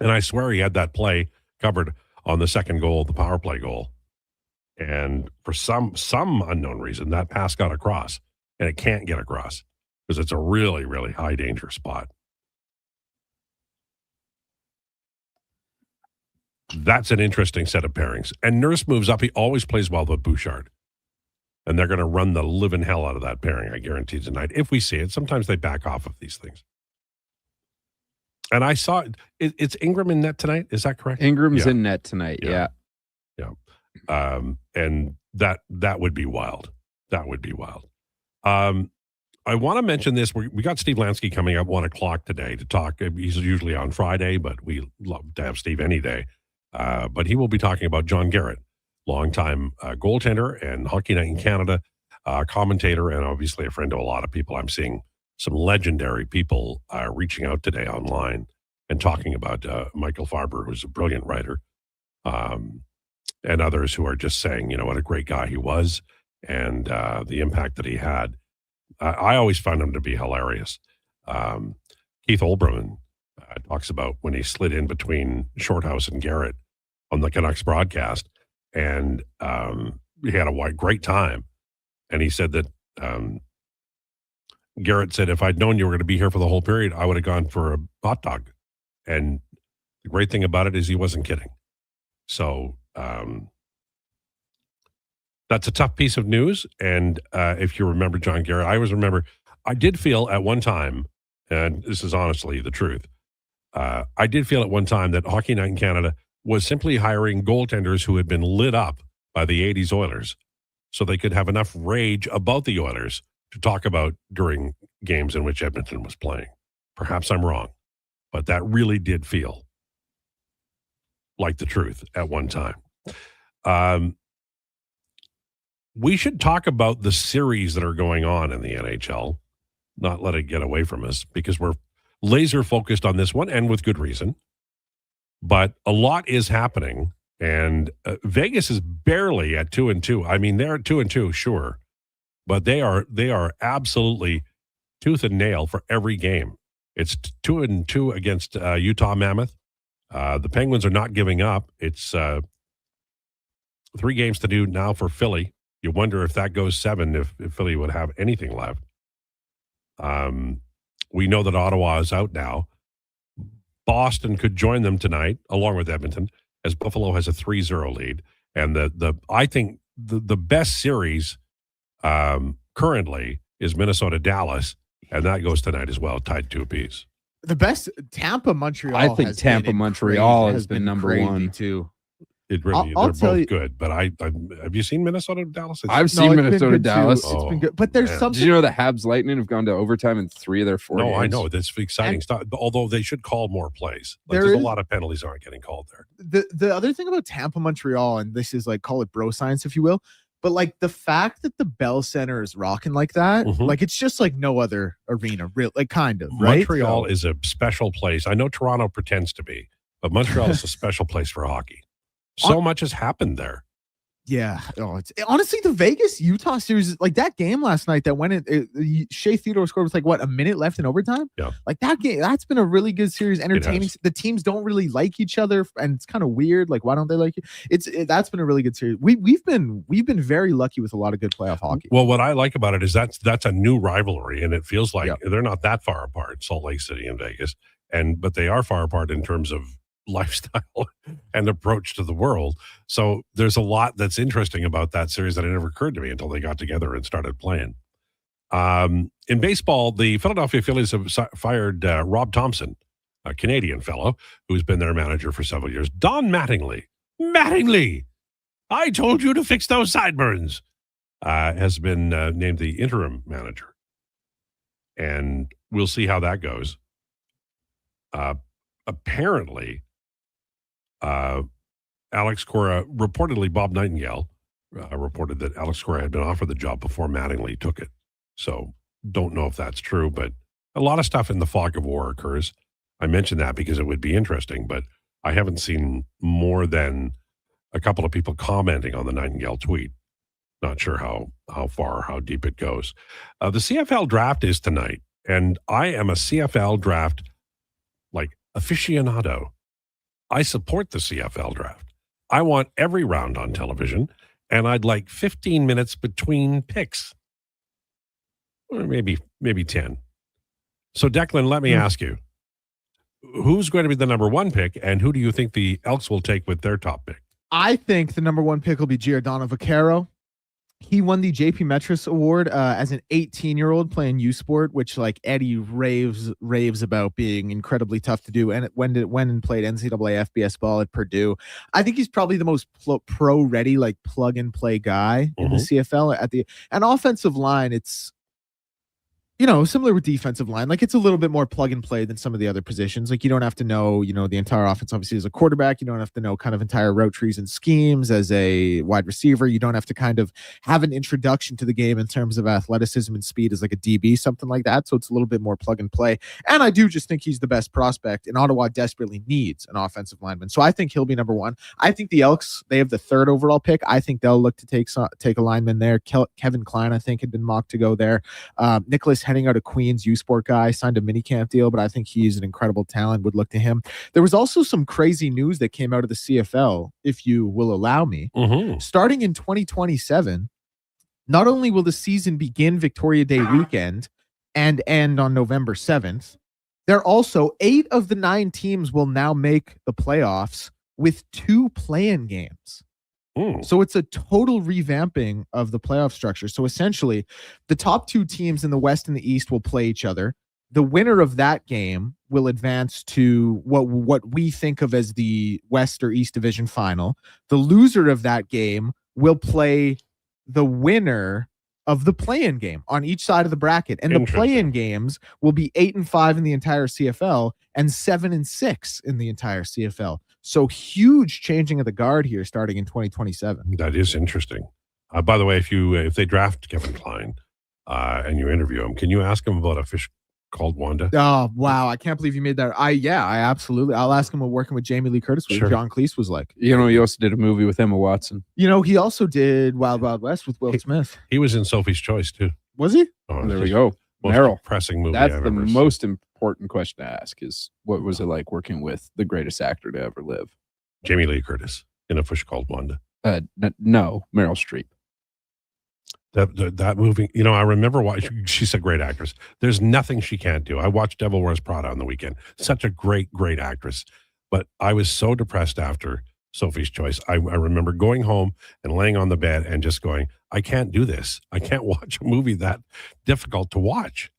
And I swear he had that play covered on the second goal, the power play goal. And for some unknown reason, that pass got across. And it can't get across because it's a really, really high danger spot. That's an interesting set of pairings. And Nurse moves up. He always plays well with Bouchard. And they're going to run the living hell out of that pairing, I guarantee tonight. If we see it, sometimes they back off of these things. And I saw it's Ingram in net tonight. Is that correct? Ingram's in net tonight. Yeah. And that would be wild. That would be wild. I want to mention this. We got Steve Lansky coming up 1:00 today to talk. He's usually on Friday, but we love to have Steve any day. But he will be talking about John Garrett, longtime goaltender and Hockey Night in Canada commentator, and obviously a friend to a lot of people. I'm seeing some legendary people reaching out today online and talking about Michael Farber, who's a brilliant writer, and others who are just saying, what a great guy he was and the impact that he had. I always found him to be hilarious. Keith Olbermann talks about when he slid in between Shorthouse and Garrett on the Canucks broadcast, and he had a great time. And he said that Garrett said, if I'd known you were going to be here for the whole period, I would have gone for a hot dog. And the great thing about it is he wasn't kidding. So that's a tough piece of news. And if you remember John Garrett, I always remember, I did feel at one time, and this is honestly the truth, I did feel at one time that Hockey Night in Canada was simply hiring goaltenders who had been lit up by the 80s Oilers so they could have enough rage about the Oilers to talk about during games in which Edmonton was playing. Perhaps I'm wrong, but that really did feel like the truth at one time. We should talk about the series that are going on in the NHL, not let it get away from us, because we're laser focused on this one, and with good reason. But a lot is happening, and Vegas is barely at 2-2. I mean, they're at 2-2, sure, but they are absolutely tooth and nail for every game. It's 2-2 against Utah Mammoth. The Penguins are not giving up. It's 3 games to do now for Philly. You wonder if that goes 7, if Philly would have anything left. We know that Ottawa is out now. Boston could join them tonight, along with Edmonton, as Buffalo has a 3-0 lead. And I think the best series currently is Minnesota-Dallas, and that goes tonight as well, tied 2 apiece. The best Tampa-Montreal. I think Tampa-Montreal has been number 1 too. It really, they're both good, but have you seen Minnesota-Dallas? I've seen Minnesota-Dallas. It's been good, but there's something. Did you know the Habs Lightning have gone to overtime in 3 of their 4 games? No, I know. That's exciting stuff. Although they should call more plays. There's a lot of penalties aren't getting called there. The other thing about Tampa-Montreal, and this is call it bro science, if you will, but the fact that the Bell Center is rocking like that, it's just like no other arena, kind of, right? Montreal is a special place. I know Toronto pretends to be, but Montreal is a special place for hockey. So much has happened there. Yeah. Oh, it's honestly the Vegas Utah series, like that game last night that went in. Shea Theodore scored with like what, a minute left in overtime. Yeah. Like that game, that's been a really good series. Entertaining. The teams don't really like each other, and it's kind of weird. Like, why don't they like you? That's been a really good series. We've been very lucky with a lot of good playoff hockey. Well, what I like about it is that's a new rivalry, and it feels like they're not that far apart, Salt Lake City and Vegas, but they are far apart in terms of lifestyle and approach to the world. So there's a lot that's interesting about that series that it never occurred to me until they got together and started playing. In baseball, the Philadelphia Phillies have fired Rob Thompson, a Canadian fellow who's been their manager for several years. Don Mattingly, I told you to fix those sideburns, has been named the interim manager. And we'll see how that goes. Apparently, Alex Cora, reportedly Bob Nightingale, reported that Alex Cora had been offered the job before Mattingly took it. So don't know if that's true, but a lot of stuff in the fog of war occurs. I mentioned that because it would be interesting, but I haven't seen more than a couple of people commenting on the Nightingale tweet. Not sure how far or how deep it goes. The CFL draft is tonight, and I am a CFL draft aficionado. I support the CFL draft. I want every round on television, and I'd like 15 minutes between picks. Or maybe 10. So, Declan, let me ask you, who's going to be the number one pick, and who do you think the Elks will take with their top pick? I think the number one pick will be Giordano Vaccaro. He won the JP Metris Award as an 18-year-old playing U Sport, which like Eddie raves about being incredibly tough to do. And went and played NCAA FBS ball at Purdue. I think he's probably the most pro ready, like plug and play guy in the CFL. An offensive line, it's similar with defensive line. Like it's a little bit more plug and play than some of the other positions. Like you don't have to know, the entire offense, obviously as a quarterback, you don't have to know kind of entire route trees and schemes as a wide receiver. You don't have to kind of have an introduction to the game in terms of athleticism and speed as like a DB, something like that. So it's a little bit more plug and play. And I do just think he's the best prospect, and Ottawa desperately needs an offensive lineman. So I think he'll be number one. I think the Elks, they have the third overall pick. I think they'll look to take a lineman there. Kevin Klein, I think, had been mocked to go there. Nicholas Henning out of Queens, U Sport guy, signed a minicamp deal, but I think he's an incredible talent, would look to him. There was also some crazy news that came out of the CFL, if you will allow me. Starting in 2027, not only will the season begin Victoria Day weekend and end on November 7th, there are also 8 of the 9 teams will now make the playoffs with 2 play-in games. So it's a total revamping of the playoff structure. So essentially, the top 2 teams in the West and the East will play each other. The winner of that game will advance to what we think of as the West or East Division final. The loser of that game will play the winner of the play-in game on each side of the bracket. And the play-in games will be 8-5 in the entire CFL and 7-6 in the entire CFL. So huge changing of the guard here starting in 2027. That is interesting. By the way, if they draft Kevin Klein and you interview him, can you ask him about a fish called Wanda? Oh, wow. I can't believe you made that. I absolutely. I'll ask him what working with Jamie Lee Curtis with John Cleese was like. He also did a movie with Emma Watson. He also did Wild Wild West with Will Smith. He was in Sophie's Choice too. Was he? Oh, there we go. Most Meryl. Depressing movie. That's I've the ever most important question to ask is, what was it like working with the greatest actor to ever live? Jamie Lee Curtis in A Fish Called Wanda. No, Meryl Streep. That movie, I remember watching. She's a great actress. There's nothing she can't do. I watched Devil Wears Prada on the weekend. Such a great actress. But I was so depressed after Sophie's Choice. I remember going home and laying on the bed and just going, I can't do this. I can't watch a movie that difficult to watch.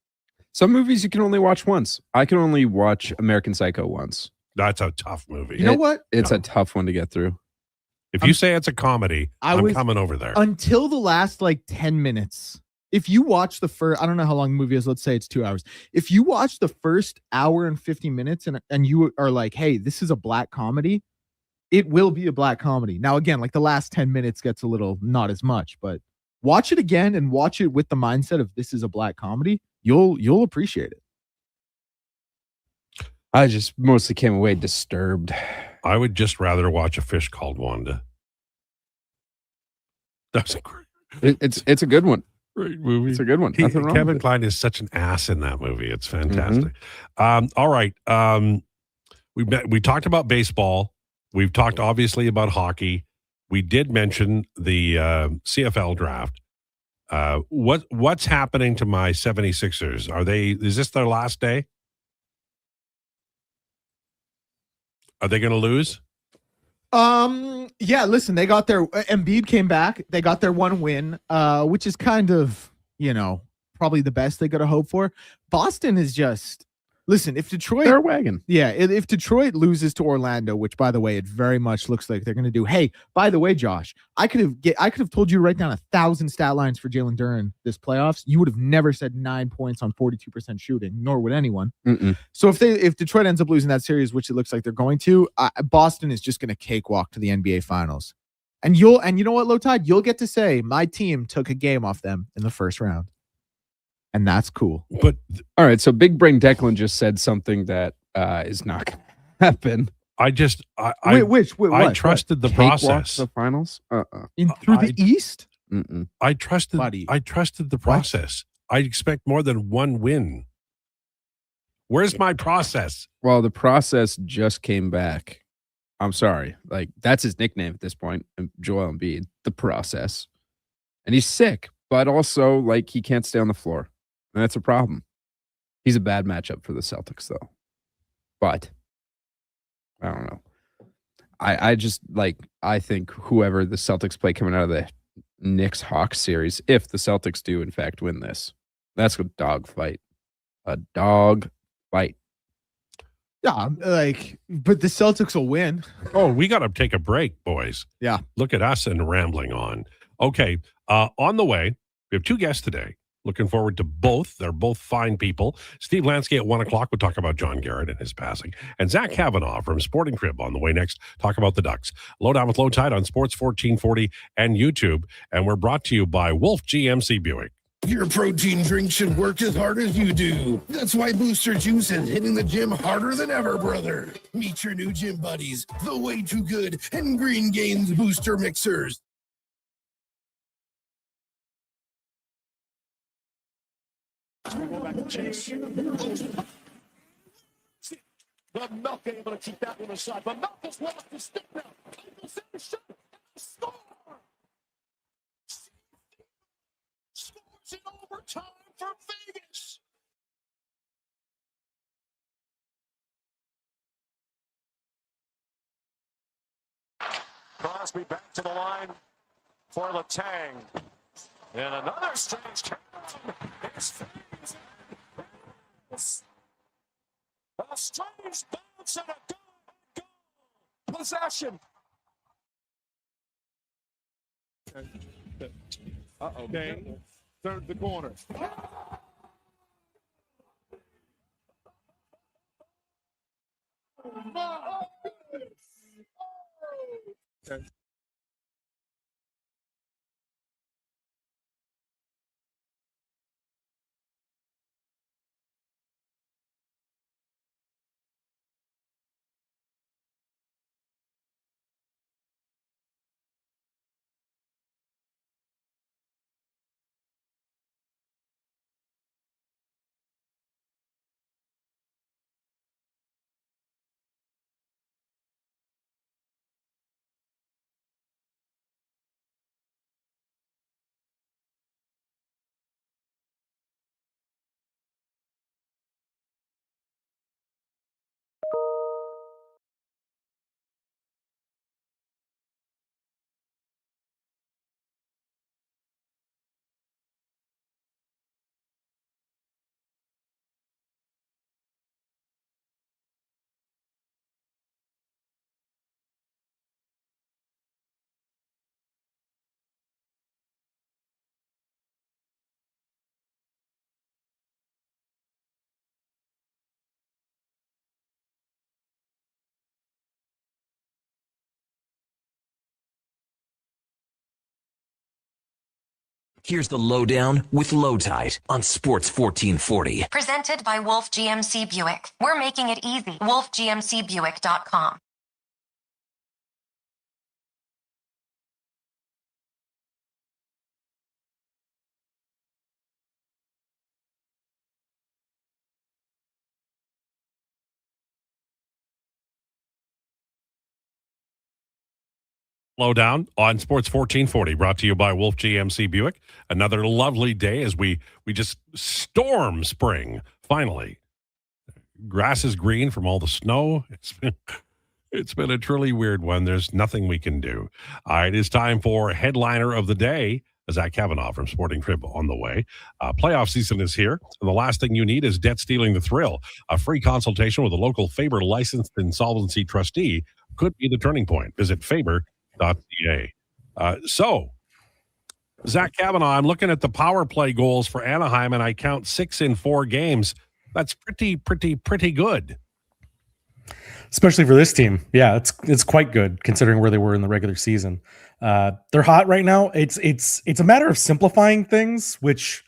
Some movies you can only watch once. I can only watch American Psycho once. That's a tough movie. You know what? It's a tough one to get through. If you say it's a comedy, I'm coming over there. Until the last 10 minutes. If you watch the first, I don't know how long the movie is. Let's say it's 2 hours. If you watch the first hour and 50 minutes and you are like, hey, this is a black comedy, it will be a black comedy. Now, again, the last 10 minutes gets a little not as much, but watch it again and watch it with the mindset of this is a black comedy. You'll appreciate it. I just mostly came away disturbed. I would just rather watch A Fish Called Wanda. That's a great. It's a good one. Great movie. It's a good one. Nothing wrong Kevin with it. Kline is such an ass in that movie. It's fantastic. All right. We talked about baseball. We've talked obviously about hockey. We did mention the CFL draft. What's happening to my 76ers? Is this their last day? Are they going to lose? Yeah, listen, they got their Embiid came back. They got their one win, which is kind of, probably the best they could have hoped for. Boston is just listen, if Detroit they're a wagon. Yeah, if Detroit loses to Orlando, which by the way, it very much looks like they're going to do. Hey, by the way, Josh, I could have told you to write down 1,000 stat lines for Jalen Duren this playoffs. You would have never said 9 points on 42% shooting, nor would anyone. So if Detroit ends up losing that series, which it looks like they're going to, Boston is just going to cakewalk to the NBA Finals. And you know what, Lowetide, you'll get to say my team took a game off them in the first round. And that's cool. But all right, so Big Brain Declan just said something that is not going to happen. I trusted the process. The finals through the East. I trusted the process. I expect more than one win. Where's my process? Well, the process just came back. I'm sorry, like that's his nickname at this point. Joel Embiid, the process, and he's sick, but also like he can't stay on the floor. And that's a problem. He's a bad matchup for the Celtics, though. But I don't know. I think whoever the Celtics play coming out of the Knicks-Hawks series, if the Celtics do, in fact, win this, that's a dog fight. A dog fight. Yeah, but the Celtics will win. Oh, we got to take a break, boys. Yeah. Look at us and rambling on. Okay. On the way, we have two guests today. Looking forward to both. They're both fine people. Steve Lansky at 1 o'clock. We'll talk about John Garrett and his passing. And Zach Kavanaugh from Sporting Crib on the way next. Talk about the Ducks. Lowdown with Lowetide on Sports 1440 and YouTube. And we're brought to you by Wolf GMC Buick. Your protein drink should work as hard as you do. That's why Booster Juice is hitting the gym harder than ever, brother. Meet your new gym buddies, the Way Too Good and Green Gains Booster Mixers. Go back to Chase. But Milk able to keep that one aside. But Milk has lost his stick now. Eagles in the shot. Score! Scores in overtime for Vegas. Crosby back to the line for Letang. And another strange turn. A strange bounce and a goal. Possession. Okay. Third the corner. Okay. Here's the Lowdown with Lowetide on Sports 1440. Presented by Wolf GMC Buick. We're making it easy. WolfGMCBuick.com. Lowdown on Sports 1440, brought to you by Wolf GMC Buick. Another lovely day as we just storm spring. Finally, grass is green from all the snow. It's been a truly weird one. There's nothing we can do. All right, it's time for headliner of the day. Zach Kavanaugh from Sporting Trib on the way. Playoff season is here, and the last thing you need is debt stealing the thrill. A free consultation with a local Faber licensed insolvency trustee could be the turning point. Visit faber.ca. So, Zach Kavanaugh, I'm looking at the power play goals for Anaheim, and I count 6 in 4 games. That's pretty good. Especially for this team. Yeah, it's quite good considering where they were in the regular season. They're hot right now. It's a matter of simplifying things, which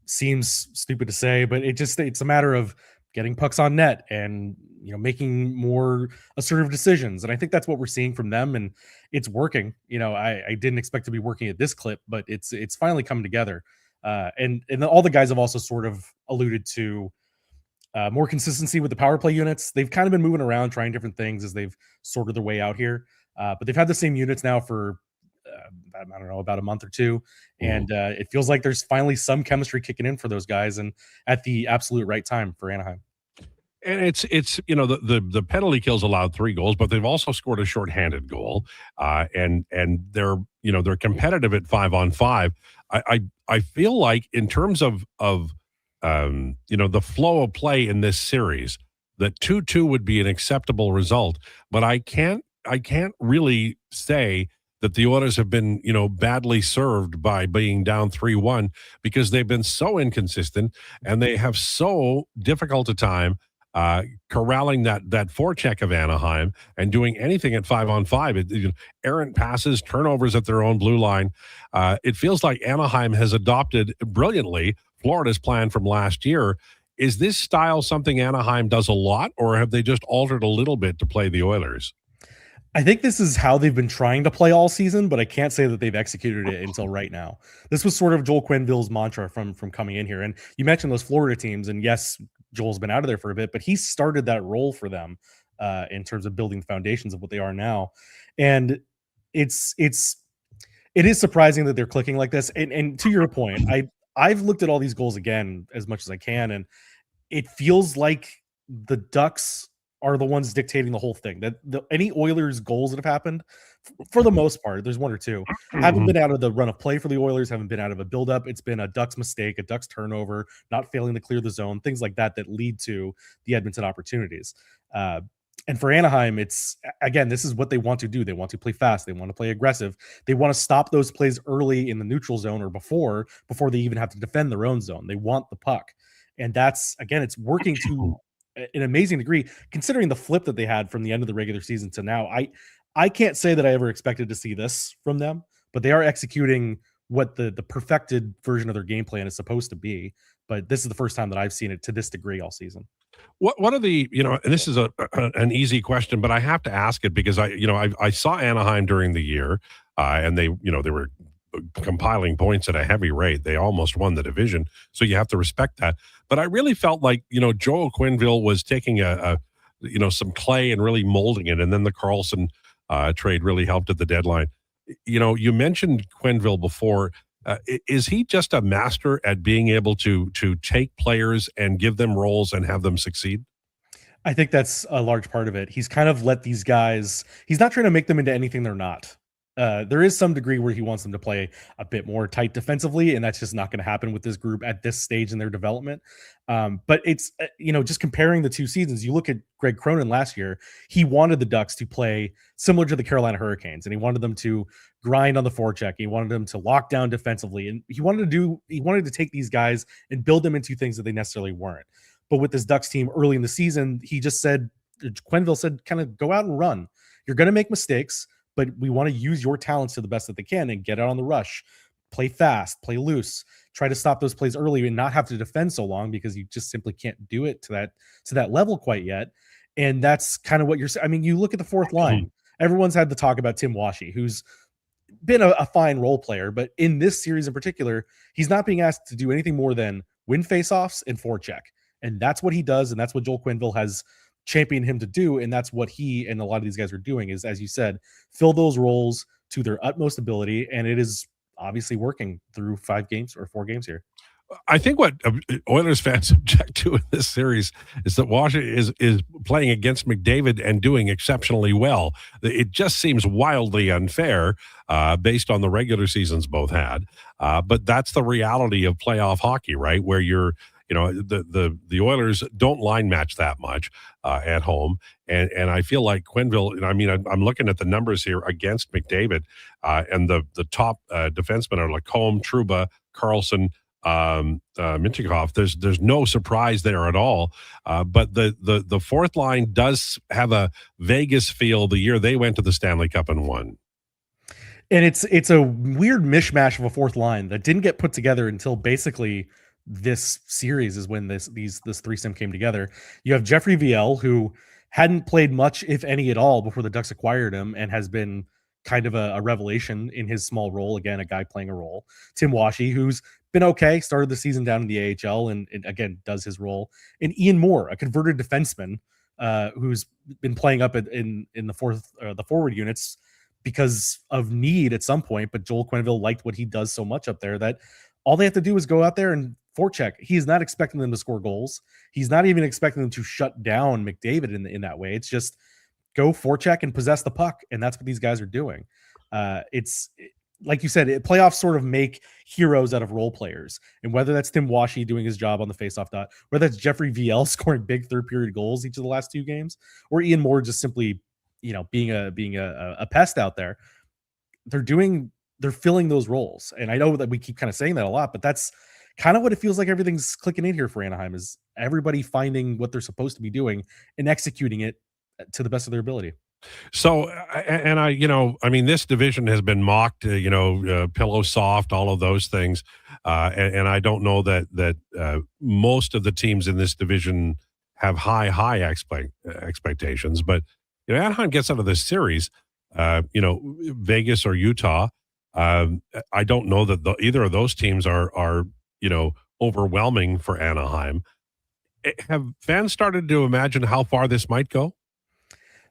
seems stupid to say, but it's a matter of getting pucks on net and making more assertive decisions. And I think that's what we're seeing from them, and it's working. I didn't expect to be working at this clip, but it's finally coming together. And all the guys have also sort of alluded to more consistency with the power play units. They've kind of been moving around, trying different things as they've sorted their way out here. But they've had the same units now for, I don't know, about a month or two. And it feels like there's finally some chemistry kicking in for those guys, and at the absolute right time for Anaheim. And it's the penalty kills allowed 3 goals, but they've also scored a shorthanded goal. And they're competitive at 5-on-5. I feel like in terms of the flow of play in this series, that 2-2 would be an acceptable result. But I can't really say that the Oilers have been, badly served by being down 3-1, because they've been so inconsistent and they have so difficult a time corralling that forecheck of Anaheim and doing anything at 5-on-5. Errant passes, turnovers at their own blue line. It feels like Anaheim has adopted brilliantly Florida's plan from last year. Is this style something Anaheim does a lot, or have they just altered a little bit to play the Oilers? I think this is how they've been trying to play all season, but I can't say that they've executed it until right now. This was sort of Joel Quenneville's mantra from coming in here. And you mentioned those Florida teams, and yes, Joel's been out of there for a bit, but he started that role for them in terms of building the foundations of what they are now. And it is surprising that they're clicking like this. And to your point, I've looked at all these goals again as much as I can, and it feels like the Ducks are the ones dictating the whole thing. That any Oilers goals that have happened, for the most part, there's 1 or 2, haven't been out of the run of play for the Oilers, haven't been out of a buildup. It's been a Ducks mistake, a Ducks turnover, not failing to clear the zone, things like that lead to the Edmonton opportunities. And for Anaheim, it's, again, this is what they want to do. They want to play fast. They want to play aggressive. They want to stop those plays early in the neutral zone or before they even have to defend their own zone. They want the puck. And that's, again, it's working to an amazing degree, considering the flip that they had from the end of the regular season to now. I can't say that I ever expected to see this from them, but they are executing what the perfected version of their game plan is supposed to be. But this is the first time that I've seen it to this degree all season. What are the, and this is an easy question, but I have to ask it because I saw Anaheim during the year, and they were compiling points at a heavy rate. They almost won the division, so you have to respect that. But I really felt like Joel Quenneville was taking some clay and really molding it, and then the Carlson trade really helped at the deadline. You mentioned Quenneville before. Is he just a master at being able to take players and give them roles and have them succeed? I think that's a large part of it. He's kind of let these guys, he's not trying to make them into anything they're not. There is some degree where he wants them to play a bit more tight defensively, and that's just not going to happen with this group at this stage in their development. But it's, just comparing the 2 seasons, you look at Greg Cronin last year, he wanted the Ducks to play similar to the Carolina Hurricanes, and he wanted them to grind on the forecheck. He wanted them to lock down defensively, and he wanted to take these guys and build them into things that they necessarily weren't. But with this Ducks team early in the season, Quenneville said, kind of go out and run. You're going to make mistakes, but we want to use your talents to the best that they can and get out on the rush, play fast, play loose, try to stop those plays early and not have to defend so long, because you just simply can't do it to that level quite yet. And that's kind of what you look at the fourth line. Everyone's had the talk about Tim Washy, who's been a fine role player, but in this series in particular, he's not being asked to do anything more than win faceoffs and forecheck. And that's what he does. And that's what Joel Quenneville has champion him to do, and that's what he and a lot of these guys are doing, is, as you said, fill those roles to their utmost ability, and it is obviously working through 5 games or 4 games here. I think what Oilers fans object to in this series is that Washington is playing against McDavid and doing exceptionally well. It just seems wildly unfair based on the regular seasons both had. But that's the reality of playoff hockey, right? Where the Oilers don't line match that much at home. And I feel like Quenneville, I'm looking at the numbers here against McDavid, and the top defensemen are Lacombe, Trouba, Carlson, Minchikov. There's no surprise there at all. But the fourth line does have a Vegas feel the year they went to the Stanley Cup and won. And it's a weird mishmash of a fourth line that didn't get put together until basically this series is when this threesome came together. You have Jeffrey Viel, who hadn't played much, if any at all, before the Ducks acquired him, and has been kind of a revelation in his small role. Again, a guy playing a role. Tim Washy, who's been okay, started the season down in the AHL and again does his role. And Ian Moore, a converted defenseman, who's been playing up in the forward units because of need at some point. But Joel Quenneville liked what he does so much up there that all they have to do is go out there and forecheck. He's not expecting them to score goals. He's not even expecting them to shut down McDavid in that way. It's just go forecheck and possess the puck, and that's what these guys are doing. It's like you said, playoffs sort of make heroes out of role players, and whether that's Tim Washy doing his job on the faceoff dot, whether that's Jeffrey Viel scoring big third period goals each of the last 2 games, or Ian Moore just simply, being a pest out there, they're filling those roles. And I know that we keep kind of saying that a lot, but that's kind of what it feels like everything's clicking in here for Anaheim, is everybody finding what they're supposed to be doing and executing it to the best of their ability. So, and this division has been mocked, pillow soft, all of those things. And I don't know that most of the teams in this division have high expectations, but Anaheim gets out of this series, Vegas or Utah. I don't know that either of those teams are overwhelming for Anaheim. Have fans started to imagine how far this might go?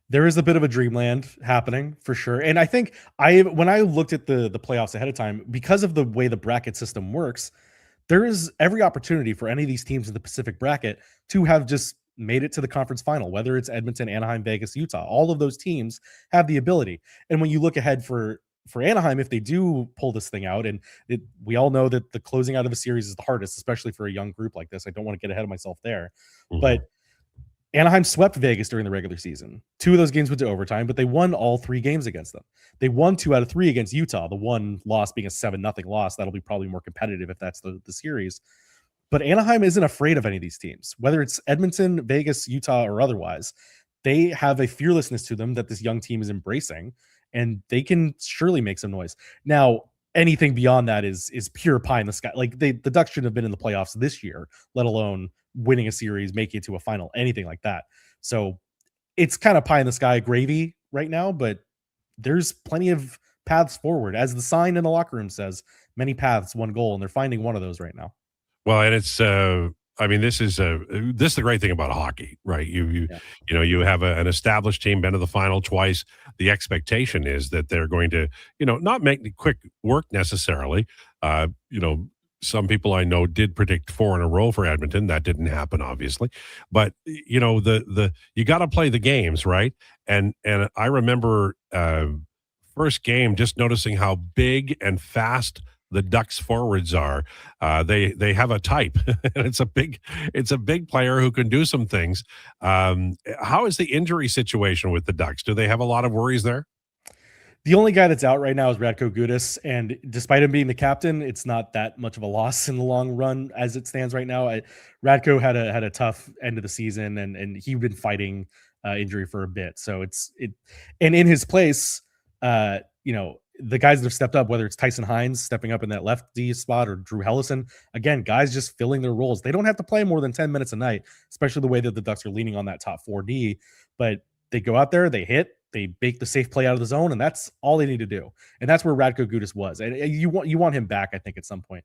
There is a bit of a dreamland happening for sure. And I think when I looked at the playoffs ahead of time, because of the way the bracket system works, there is every opportunity for any of these teams in the Pacific bracket to have just made it to the conference final, whether it's Edmonton, Anaheim, Vegas, Utah. All of those teams have the ability. And when you look ahead for Anaheim, if they do pull this thing out, and we all know that the closing out of a series is the hardest, especially for a young group like this. I don't want to get ahead of myself there. Mm-hmm. But Anaheim swept Vegas during the regular season. 2 of those games went to overtime, but they won all 3 games against them. They won 2 out of 3 against Utah, the one loss being a 7-0 loss. That'll be probably more competitive if that's the series. But Anaheim isn't afraid of any of these teams, whether it's Edmonton, Vegas, Utah, or otherwise. They have a fearlessness to them that this young team is embracing, and they can surely make some noise. Now, anything beyond that is pure pie in the sky. Like the Ducks shouldn't have been in the playoffs this year, let alone winning a series, making it to a final, anything like that. So it's kind of pie in the sky gravy right now, but there's plenty of paths forward. As the sign in the locker room says, many paths, one goal, and they're finding one of those right now. Well, and it's this is the great thing about hockey, right? You have an established team, been to the final twice. The expectation is that they're going to, not make quick work necessarily. Some people I know did predict 4 in a row for Edmonton. That didn't happen, obviously. But you got to play the games, right? And I remember first game just noticing how big and fast the Ducks forwards are. They have a type, and it's a big player who can do some things. How is the injury situation with the Ducks? Do they have a lot of worries there? The only guy that's out right now is Radko Gudas, and despite him being the captain, it's not that much of a loss in the long run as it stands right now. Radko had a tough end of the season, and he'd been fighting injury for a bit. So and in his place, the guys that have stepped up, whether it's Tyson Hines stepping up in that left D spot or Drew Hellison, again, guys just filling their roles. They don't have to play more than 10 minutes a night, especially the way that the Ducks are leaning on that top 4D, but they go out there, they hit, they bake the safe play out of the zone, and that's all they need to do. And that's where Radko Gudas was. And you want him back, I think, at some point.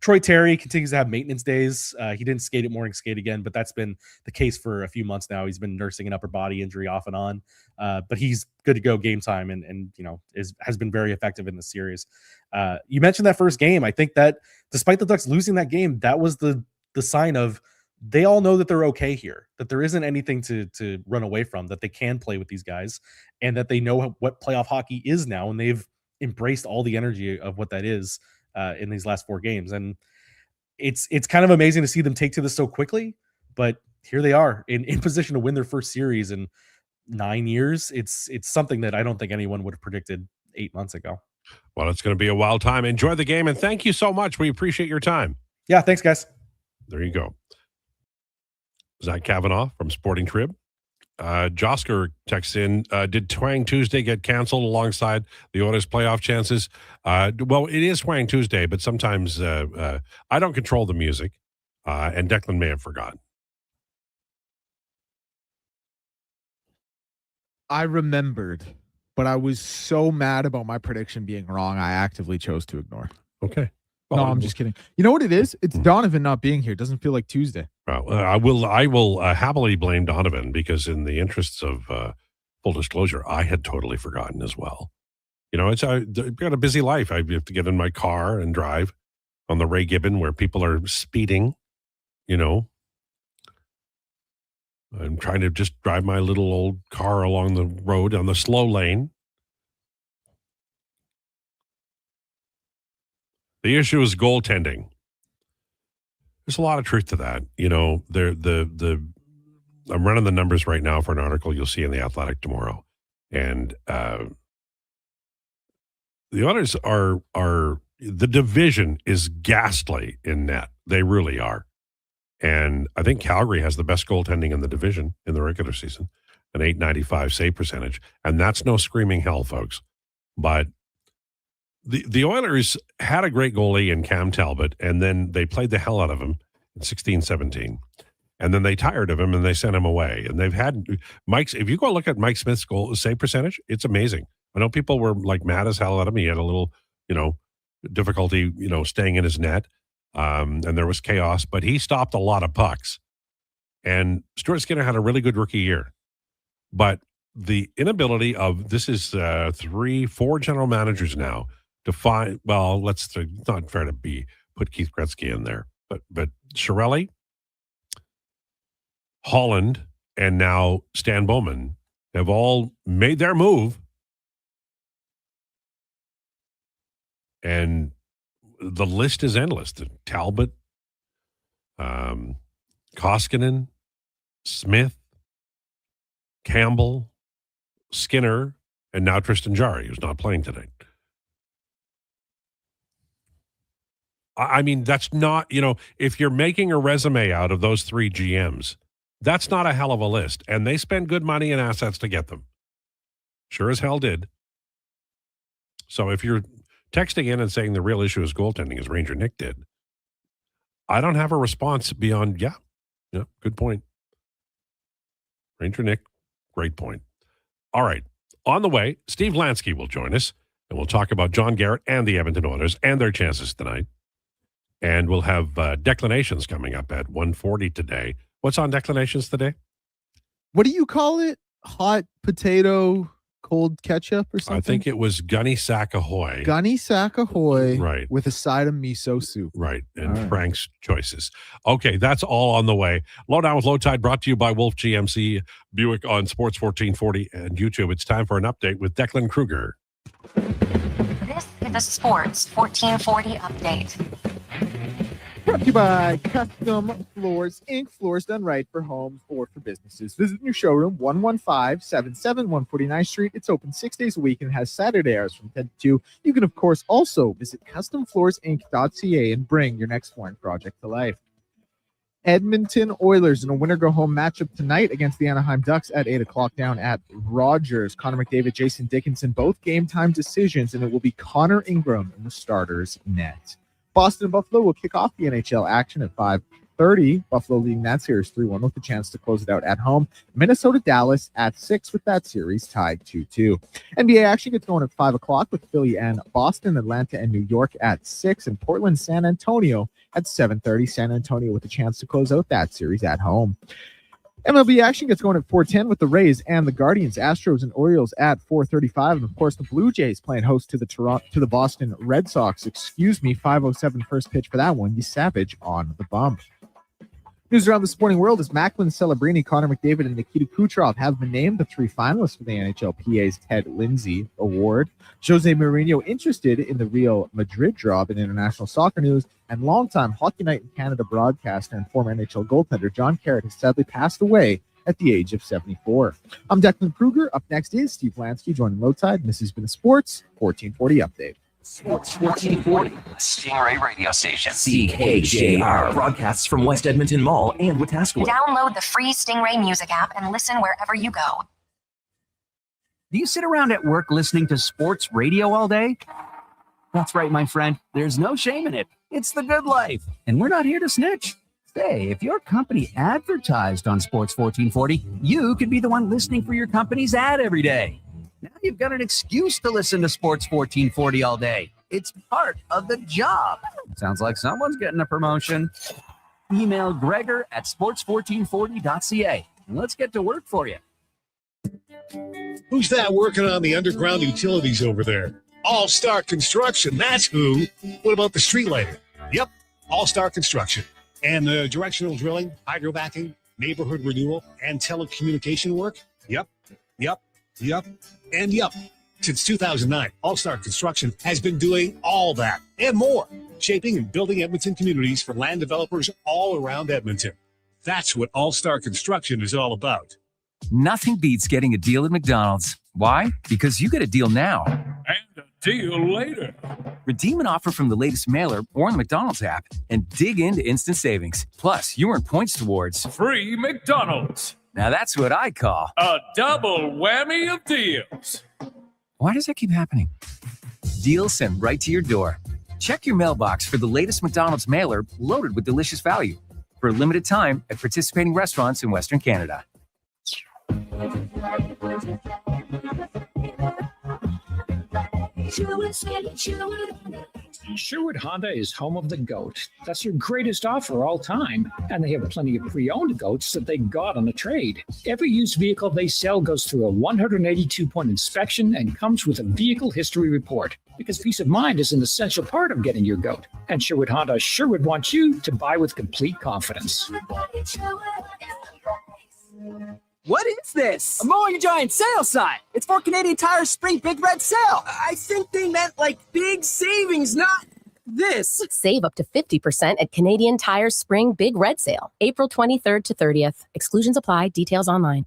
Troy Terry continues to have maintenance days. He didn't skate at morning skate again, but that's been the case for a few months now. He's been nursing an upper body injury off and on, but he's good to go game time, and has been very effective in the series. You mentioned that first game. I think that despite the Ducks losing that game, that was the sign of they all know that they're okay here, that there isn't anything to run away from, that they can play with these guys, and that they know what playoff hockey is now, and they've embraced all the energy of what that is in these last 4 games. And it's kind of amazing to see them take to this so quickly, but here they are in position to win their first series in 9 years. It's something that I don't think anyone would have predicted 8 months ago. Well, it's going to be a wild time. Enjoy the game, and thank you so much. We appreciate your time. Yeah, thanks, guys. There you go. Zach Kavanaugh from Sporting Trib. Josker texts in, did Twang Tuesday get canceled alongside the Oilers' playoff chances? Well, it is Twang Tuesday, but sometimes I don't control the music, and Declan may have forgotten. I remembered, but I was so mad about my prediction being wrong, I actively chose to ignore. Okay. No, I'm just kidding. You know what it is? It's Donovan not being here. It doesn't feel like Tuesday. Well, I will happily blame Donovan, because in the interests of full disclosure, I had totally forgotten as well. I've got a busy life. I have to get in my car and drive on the Ray Gibbon where people are speeding. I'm trying to just drive my little old car along the road on the slow lane. The issue is goaltending. There's a lot of truth to that. I'm running the numbers right now for an article you'll see in The Athletic tomorrow. And the Oilers are the division is ghastly in net. They really are. And I think Calgary has the best goaltending in the division in the regular season, an .895 save percentage. And that's no screaming hell, folks. But the Oilers had a great goalie in Cam Talbot, and then they played the hell out of him in 16-17. And then they tired of him, and they sent him away. And they've had Mike's. If you go look at Mike Smith's goal save percentage, it's amazing. I know people were like mad as hell at him. He had a little, difficulty, staying in his net. And there was chaos, but he stopped a lot of pucks. And Stuart Skinner had a really good rookie year. But the inability of, this is 3-4 general managers now to find, well, it's not fair to put Keith Gretzky in there, but Chiarelli, Holland, and now Stan Bowman have all made their move. And the list is endless. Talbot, Koskinen, Smith, Campbell, Skinner, and now Tristan Jarry, who's not playing tonight. I mean, that's not, if you're making a resume out of those 3 GMs, that's not a hell of a list. And they spend good money and assets to get them. Sure as hell did. So if you're texting in and saying the real issue is goaltending, as Ranger Nick did, I don't have a response beyond, yeah, good point. Ranger Nick, great point. All right. On the way, Steve Lansky will join us, and we'll talk about John Garrett and the Edmonton Oilers and their chances tonight. And we'll have declinations coming up at 1:40 today. What's on declinations today? What do you call it? Hot potato, cold ketchup or something? I think it was Gunny Sack Ahoy. Gunny Sack Ahoy. Right. With a side of miso soup. Right. And Frank's choices. Okay, that's all on the way. Lowdown with Lowetide brought to you by Wolf GMC Buick on Sports 1440 and YouTube. It's time for an update with Declan Krueger. This is a Sports 1440 update. Brought to you by Custom Floors, Inc. Floors done right for homes or for businesses. Visit new showroom, 11577 149th Street. It's open 6 days a week and has Saturday hours from 10 to 2. You can, of course, also visit customfloorsinc.ca and bring your next flooring project to life. Edmonton Oilers in a winner-go-home matchup tonight against the Anaheim Ducks at 8 o'clock down at Rogers. Connor McDavid, Jason Dickinson, both game-time decisions, and it will be Connor Ingram in the starters net. Boston and Buffalo will kick off the NHL action at 5 7:30. Buffalo leading that series 3-1 with a chance to close it out at home. Minnesota Dallas at 6 with that series tied 2-2. NBA action gets going at 5 o'clock with Philly and Boston, Atlanta and New York at 6, and Portland San Antonio at 7:30. San Antonio with a chance to close out that series at home. MLB action gets going at 4:10 with the Rays and the Guardians, Astros and Orioles at 4:35, and of course the Blue Jays playing host to the Boston Red Sox. 5:07 first pitch for that one. You Savage on the bump. News around the sporting world is Macklin Celebrini, Connor McDavid, and Nikita Kucherov have been named the 3 finalists for the NHLPA's Ted Lindsay Award. Jose Mourinho interested in the Real Madrid job in international soccer news, and longtime Hockey Night in Canada broadcaster and former NHL goaltender John Garrett has sadly passed away at the age of 74. I'm Declan Krueger. Up next is Steve Lansky joining Lowetide, and this has been a Sports 1440 update. Sports 1440, Stingray radio station. CKJR broadcasts from West Edmonton Mall and Wetaskiwin. Download the free Stingray music app and listen wherever you go. Do you sit around at work listening to sports radio all day? That's right, my friend. There's no shame in it. It's the good life. And we're not here to snitch. Say, if your company advertised on Sports 1440, you could be the one listening for your company's ad every day. Now you've got an excuse to listen to Sports 1440 all day. It's part of the job. Sounds like someone's getting a promotion. Email Gregor at sports1440.ca. Let's get to work for you. Who's that working on the underground utilities over there? All-Star Construction, that's who. What about the street lighting? Yep, All-Star Construction. And the directional drilling, hydrovacking, neighborhood renewal, and telecommunication work? Yep. Since 2009, All-Star Construction has been doing all that and more, shaping and building Edmonton communities for land developers all around Edmonton. That's what All-Star Construction is all about. Nothing beats getting a deal at McDonald's. Why? Because you get a deal now. And a deal later. Redeem an offer from the latest mailer or on the McDonald's app and dig into instant savings. Plus, you earn points towards Free McDonald's. Now that's what I call a double whammy of deals. Why does that keep happening? Deals sent right to your door. Check your mailbox for the latest McDonald's mailer loaded with delicious value for a limited time at participating restaurants in Western Canada. Sherwood Honda is home of the GOAT. That's your greatest offer all time. And they have plenty of pre-owned GOATs that they got on a trade. Every used vehicle they sell goes through a 182-point inspection and comes with a vehicle history report. Because peace of mind is an essential part of getting your GOAT. And Sherwood Honda sure would want you to buy with complete confidence. What is this? A Mowing Giant sales sign. It's for Canadian Tire's Spring Big Red Sale. I think they meant like big savings, not this. Save up to 50% at Canadian Tire's Spring Big Red Sale, April 23rd to 30th. Exclusions apply. Details online.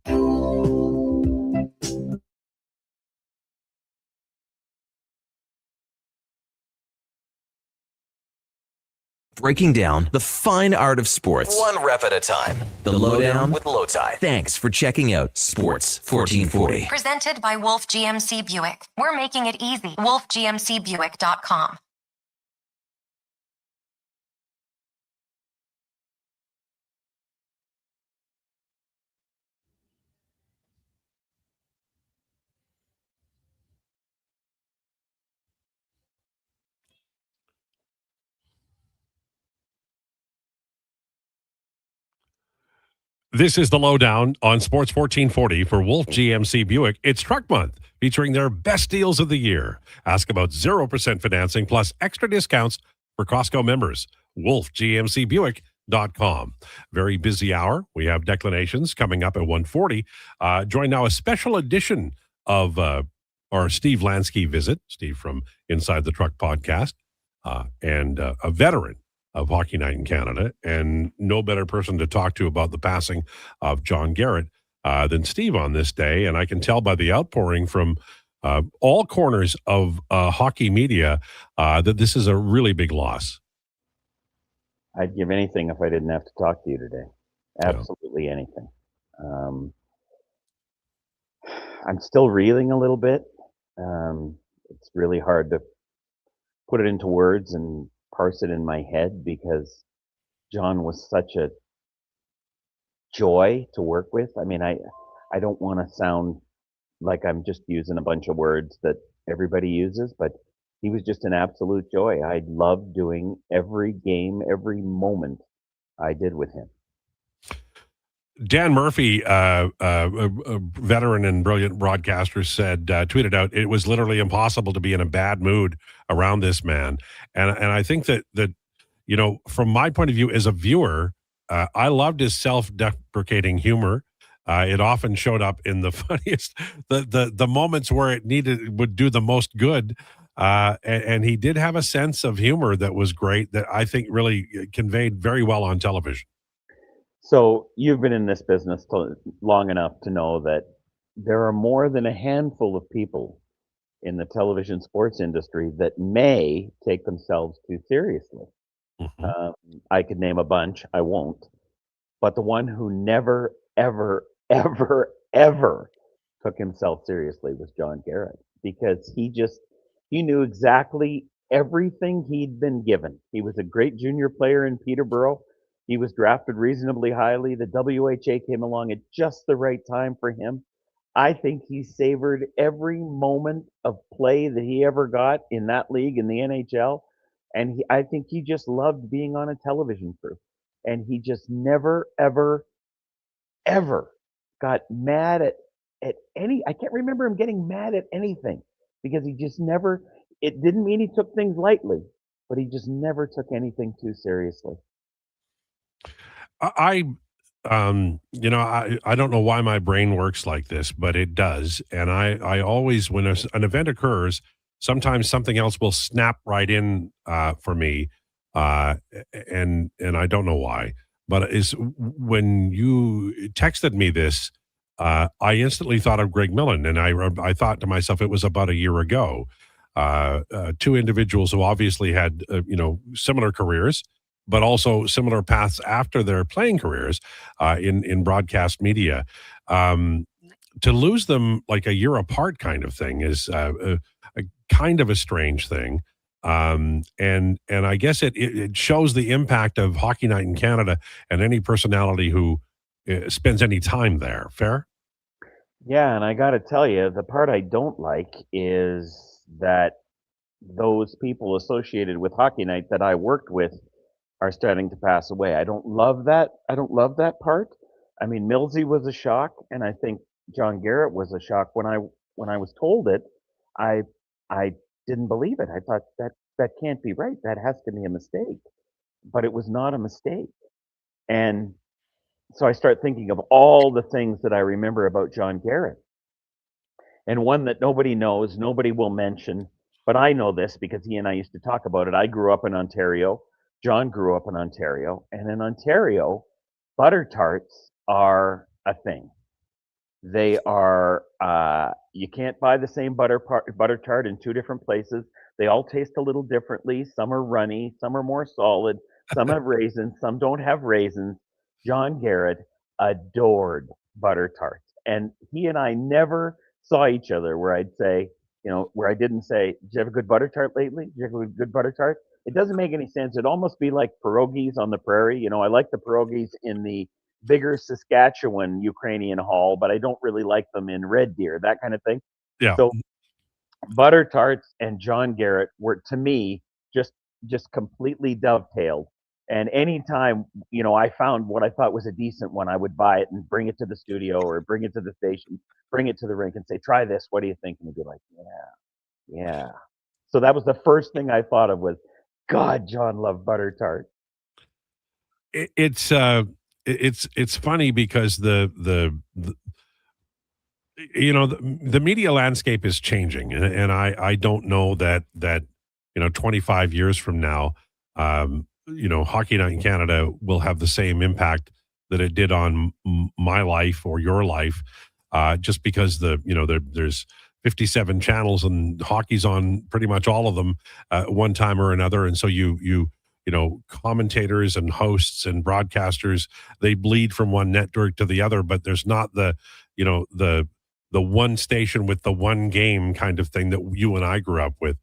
Breaking down the fine art of sports, one rep at a time. The Lowdown with Lowetide. Thanks for checking out Sports 1440. Presented by Wolf GMC Buick. We're making it easy. WolfGMCBuick.com. This is the Lowdown on Sports 1440 for Wolf GMC Buick. It's Truck Month, featuring their best deals of the year. Ask about 0% financing plus extra discounts for Costco members. WolfGMCBuick.com. Very busy hour. We have declinations coming up at 1:40. Join now a special edition of our Steve Lansky visit. Steve from Inside the Truck podcast and a veteran of Hockey Night in Canada, and no better person to talk to about the passing of John Garrett than Steve on this day. And I can tell by the outpouring from all corners of hockey media that this is a really big loss. I'd give anything if I didn't have to talk to you today. Absolutely anything. I'm still reeling a little bit. It's really hard to put it into words and parse it in my head because John was such a joy to work with. I mean, I don't want to sound like I'm just using a bunch of words that everybody uses, but he was just an absolute joy. I loved doing every game, every moment I did with him. Dan Murphy, a veteran and brilliant broadcaster, said, tweeted out, it was literally impossible to be in a bad mood around this man. And I think that, you know, from my point of view as a viewer, I loved his self-deprecating humor. It often showed up in the funniest, the moments where it would do the most good. And he did have a sense of humor that was great, that I think really conveyed very well on television. So you've been in this business long enough to know that there are more than a handful of people in the television sports industry that may take themselves too seriously. I could name a bunch. I won't. But the one who never, ever, ever, ever took himself seriously was John Garrett, because he knew exactly everything he'd been given. He was a great junior player in Peterborough. He was drafted reasonably highly. The WHA came along at just the right time for him. I think he savored every moment of play that he ever got in that league, in the NHL. And I think he just loved being on a television crew. And he just never, ever, ever got mad at any. I can't remember him getting mad at anything, because he just never, it didn't mean he took things lightly, but he just never took anything too seriously. I don't know why my brain works like this, but it does. And I always, when an event occurs, sometimes something else will snap right in for me. And I don't know why, but when you texted me this, I instantly thought of Greg Millen, and I thought to myself, it was about a year ago. Two individuals who obviously had, similar careers, but also similar paths after their playing careers in broadcast media. To lose them like a year apart kind of thing is a kind of a strange thing. And I guess it shows the impact of Hockey Night in Canada and any personality who spends any time there. Fair? Yeah, and I got to tell you, the part I don't like is that those people associated with Hockey Night that I worked with are starting to pass away. I don't love that. I don't love that part. I mean, Millsy was a shock, and I think John Garrett was a shock when I was told it. I didn't believe it. I thought that can't be right. That has to be a mistake. But it was not a mistake. And so I start thinking of all the things that I remember about John Garrett. And one that nobody knows, nobody will mention, but I know this because he and I used to talk about it. I grew up in Ontario. John grew up in Ontario. And in Ontario, butter tarts are a thing. They are, you can't buy the same butter tart in two different places. They all taste a little differently. Some are runny, some are more solid, some have raisins, some don't have raisins. John Garrett adored butter tarts. And he and I never saw each other where I'd say, where I didn't say, did you have a good butter tart lately? Did you have a good butter tart? It doesn't make any sense. It'd almost be like pierogies on the prairie. I like the pierogies in the bigger Saskatchewan Ukrainian Hall, but I don't really like them in Red Deer, that kind of thing. Yeah. So butter tarts and John Garrett were, to me, just completely dovetailed. And anytime, I found what I thought was a decent one, I would buy it and bring it to the studio or bring it to the station, bring it to the rink and say, try this. What do you think? And he'd be like, yeah. So that was the first thing I thought of was, God, John loved butter tart. It's funny because the media landscape is changing, and I don't know that 25 years from now, Hockey Night in Canada will have the same impact that it did on my life or your life, just because there's 57 channels and hockey's on pretty much all of them one time or another, and so you commentators and hosts and broadcasters, they bleed from one network to the other, but there's not the one station with the one game kind of thing that you and I grew up with.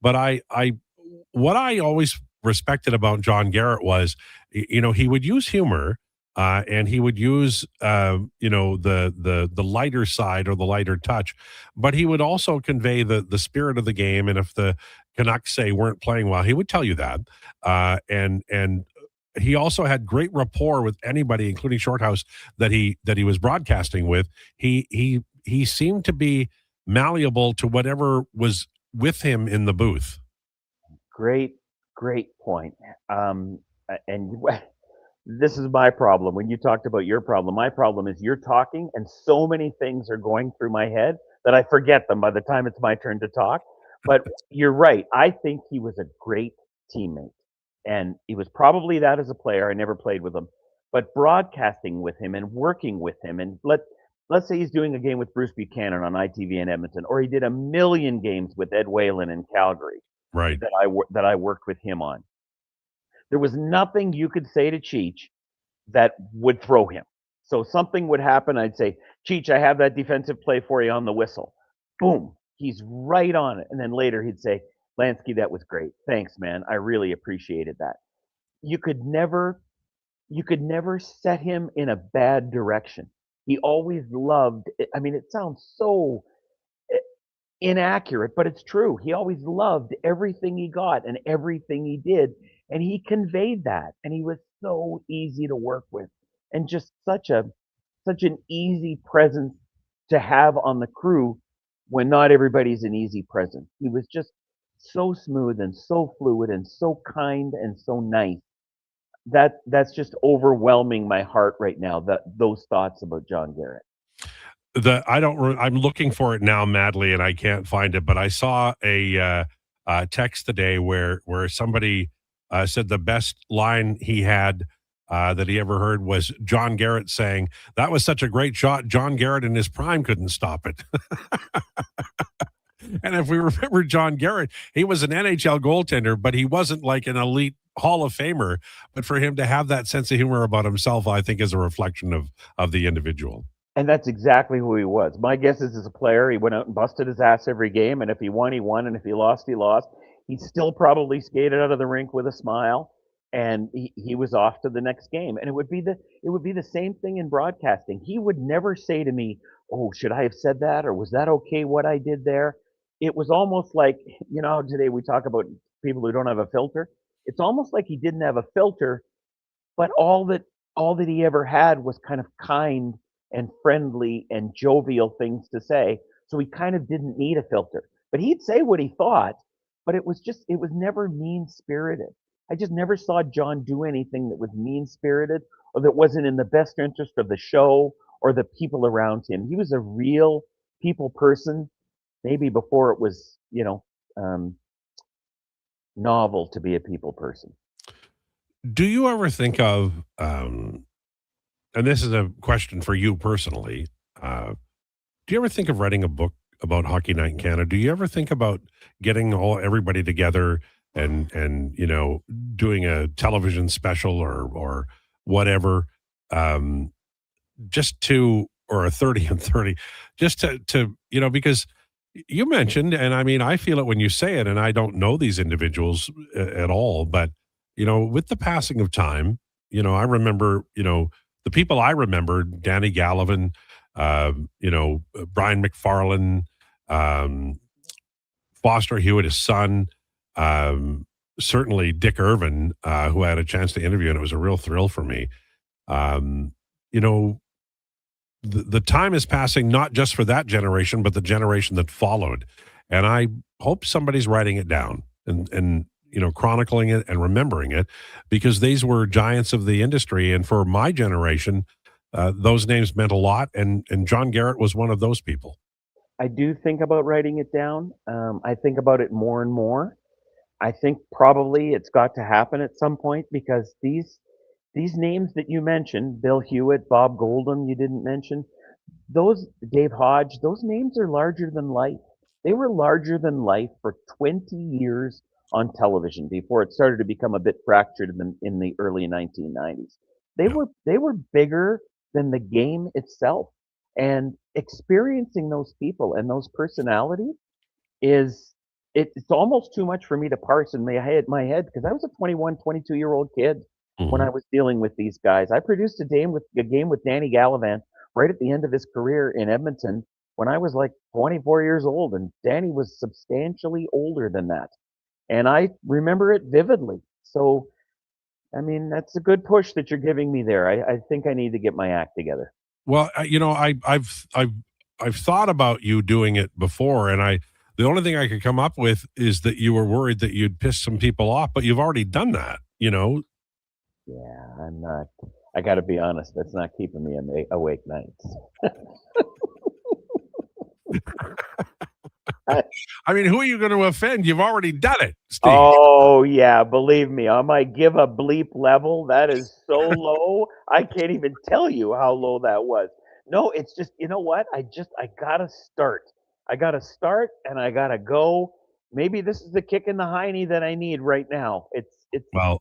But what I always respected about John Garrett was, he would use humor, and he would use the lighter side or the lighter touch, but he would also convey the spirit of the game. And if the Canucks say weren't playing well, he would tell you that. And he also had great rapport with anybody, including Shorthouse, that he was broadcasting with. He seemed to be malleable to whatever was with him in the booth. Great point. And this is my problem. When you talked about your problem, my problem is you're talking and so many things are going through my head that I forget them by the time it's my turn to talk. But you're right. I think he was a great teammate. And he was probably that as a player. I never played with him. But broadcasting with him and working with him, and let's say he's doing a game with Bruce Buchanan on ITV in Edmonton, or he did a million games with Ed Whalen in Calgary. Right. That I worked with him on. There was nothing you could say to Cheech that would throw him. So something would happen. I'd say, Cheech, I have that defensive play for you on the whistle. Boom. He's right on it. And then later he'd say, Lansky, that was great. Thanks, man. I really appreciated that. You could never set him in a bad direction. He always loved it. I mean, it sounds so inaccurate, but it's true. He always loved everything he got and everything he did, and he conveyed that. And he was so easy to work with, and just such an easy presence to have on the crew when not everybody's an easy presence. He was just so smooth and so fluid and so kind and so nice. That's just overwhelming my heart right now. Those thoughts about John Garrett. I'm looking for it now madly, and I can't find it. But I saw a text today where somebody said the best line he had that he ever heard was John Garrett saying, "That was such a great shot. John Garrett in his prime couldn't stop it." And if we remember John Garrett, he was an NHL goaltender, but he wasn't like an elite Hall of Famer. But for him to have that sense of humor about himself, I think is a reflection of the individual. And that's exactly who he was. My guess is, as a player, he went out and busted his ass every game, and if he won, he won, and if he lost, he lost. He still probably skated out of the rink with a smile, and he was off to the next game. And it would be the same thing in broadcasting. He would never say to me, "Oh, should I have said that, or was that okay what I did there?" It was almost like, today we talk about people who don't have a filter. It's almost like he didn't have a filter, but all that he ever had was kind of kind and friendly and jovial things to say. So he kind of didn't need a filter. But he'd say what he thought, but it was never mean-spirited. I just never saw John do anything that was mean-spirited or that wasn't in the best interest of the show or the people around him. He was a real people person, maybe before it was, novel to be a people person. Do you ever think of, and this is a question for you personally, do you ever think of writing a book about Hockey Night in Canada? Do you ever think about getting everybody together and doing a television special or whatever, just to, or a 30 and 30, just to because you mentioned, and I mean, I feel it when you say it, and I don't know these individuals at all, but with the passing of time, I remember, the people I remember, Danny Gallivan, Brian McFarlane, Foster Hewitt, his son, certainly Dick Irvin, who I had a chance to interview, and it was a real thrill for me. The time is passing, not just for that generation, but the generation that followed. And I hope somebody's writing it down and chronicling it and remembering it, because these were giants of the industry. And for my generation, those names meant a lot. And John Garrett was one of those people. I do think about writing it down. I think about it more and more. I think probably it's got to happen at some point, because these names that you mentioned, Bill Hewitt, Bob Goldham, you didn't mention, Dave Hodge, those names are larger than life. They were larger than life for 20 years on television before it started to become a bit fractured in the early 1990s. They were bigger than the game itself. And experiencing those people and those personalities it's almost too much for me to parse in my head, because I was a 21, 22-year-old kid when I was dealing with these guys. I produced a game with Danny Gallivan right at the end of his career in Edmonton when I was like 24 years old, and Danny was substantially older than that. And I remember it vividly. So, I mean, that's a good push that you're giving me there. I think I need to get my act together. Well, I've thought about you doing it before, and the only thing I could come up with is that you were worried that you'd piss some people off, but you've already done that, Yeah, I'm not. I got to be honest. That's not keeping me awake nights. I mean, who are you going to offend? You've already done it, Steve. Oh yeah, believe me, on my give a bleep level, that is so low. I can't even tell you how low that was. No, it's just, you know what? I gotta start. I gotta start, and I gotta go. Maybe this is the kick in the hiney that I need right now. Well,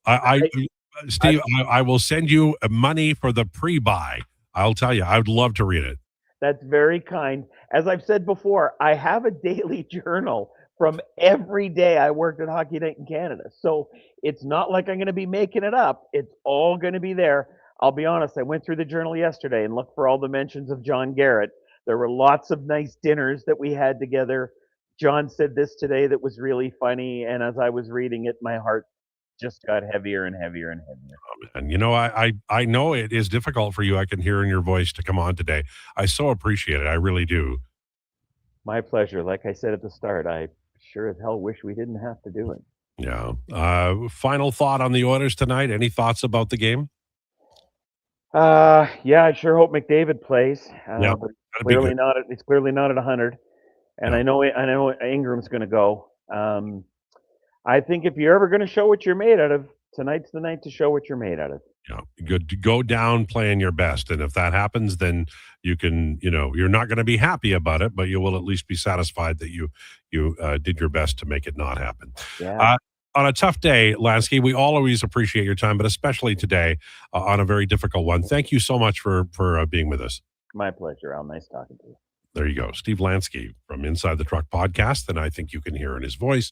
Steve, I will send you money for the pre-buy. I'll tell you, I would love to read it. That's very kind. As I've said before, I have a daily journal from every day I worked at Hockey Night in Canada. So it's not like I'm going to be making it up. It's all going to be there. I'll be honest, I went through the journal yesterday and looked for all the mentions of John Garrett. There were lots of nice dinners that we had together. John said this today that was really funny. And as I was reading it, my heart just got heavier and heavier and heavier. And I know it is difficult for you. I can hear in your voice to come on today. I so appreciate it. I really do. My pleasure. Like I said at the start, I sure as hell wish we didn't have to do it. Yeah. Final thought on the Oilers tonight. Any thoughts about the game? Yeah, I sure hope McDavid plays. Yeah, but clearly not. It's clearly not at 100. And I know Ingram's going to go. I think if you're ever going to show what you're made out of, tonight's the night to show what you're made out of. Yeah, good to go down playing your best. And if that happens, then you can, you're not going to be happy about it, but you will at least be satisfied that you did your best to make it not happen. Yeah. On a tough day, Lansky, we always appreciate your time, but especially today on a very difficult one. Thank you so much for being with us. My pleasure, Al. Nice talking to you. There you go. Steve Lansky from Inside the Truck podcast. And I think you can hear in his voice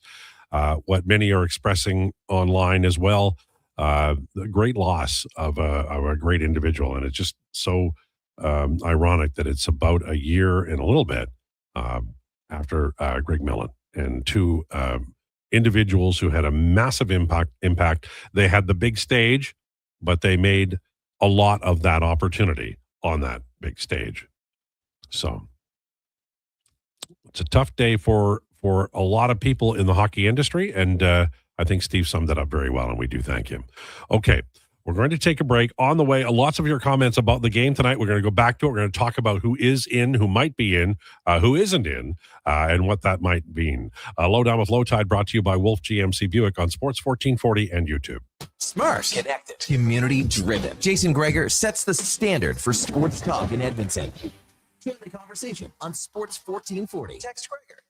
what many are expressing online as well. The great loss of a great individual. And it's just so ironic that it's about a year and a little bit after Greg Millen and two individuals who had a massive impact. They had the big stage, but they made a lot of that opportunity on that big stage. So it's a tough day for a lot of people in the hockey industry, and I think Steve summed it up very well, and we do thank him. Okay, we're going to take a break. On the way, lots of your comments about the game tonight. We're going to go back to it. We're going to talk about who is in, who might be in, who isn't in, and what that might mean. Lowdown with Lowetide brought to you by Wolf GMC Buick on Sports 1440 and YouTube. Smart, connected, community driven. Jason Gregor sets the standard for sports talk in Edmonton. Join the conversation on Sports 1440. Text Gregor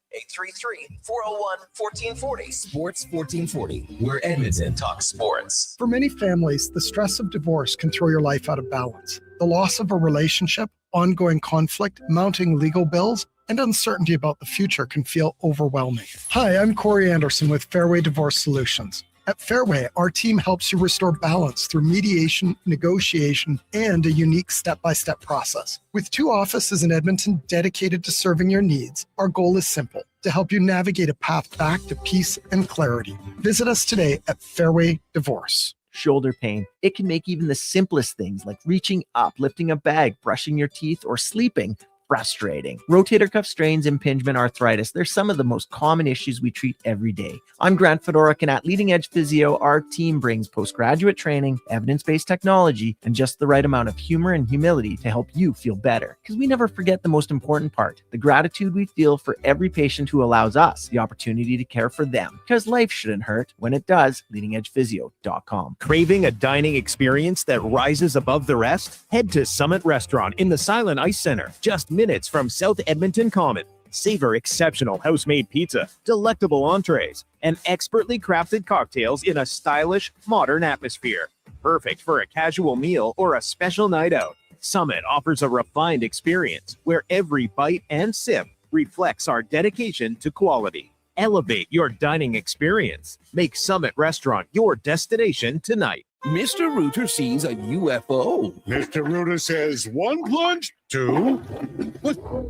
833-401-1440. Sports 1440, where Edmonton talks sports. For many families, the stress of divorce can throw your life out of balance. The loss of a relationship, ongoing conflict, mounting legal bills, and uncertainty about the future can feel overwhelming. Hi, I'm Corey Anderson with Fairway Divorce Solutions. At Fairway, our team helps you restore balance through mediation, negotiation, and a unique step-by-step process. With 2 offices in Edmonton dedicated to serving your needs, our goal is simple: to help you navigate a path back to peace and clarity. Visit us today at Fairway Divorce. Shoulder pain. It can make even the simplest things like reaching up, lifting a bag, brushing your teeth, or sleeping frustrating. Rotator cuff strains, impingement, arthritis, they're some of the most common issues we treat every day. I'm Grant Fedoruk, and at Leading Edge Physio, our team brings postgraduate training, evidence-based technology, and just the right amount of humor and humility to help you feel better. Because we never forget the most important part, the gratitude we feel for every patient who allows us the opportunity to care for them. Because life shouldn't hurt. When it does, leadingedgephysio.com. Craving a dining experience that rises above the rest? Head to Summit Restaurant in the Silent Ice Center, just minutes from South Edmonton Common. Savor exceptional house-made pizza, delectable entrees, and expertly crafted cocktails in a stylish, modern atmosphere. Perfect for a casual meal or a special night out. Summit offers a refined experience where every bite and sip reflects our dedication to quality. Elevate your dining experience. Make Summit Restaurant your destination tonight. Mr. Rooter sees a UFO. Mr. Rooter says 1 plunge, 2.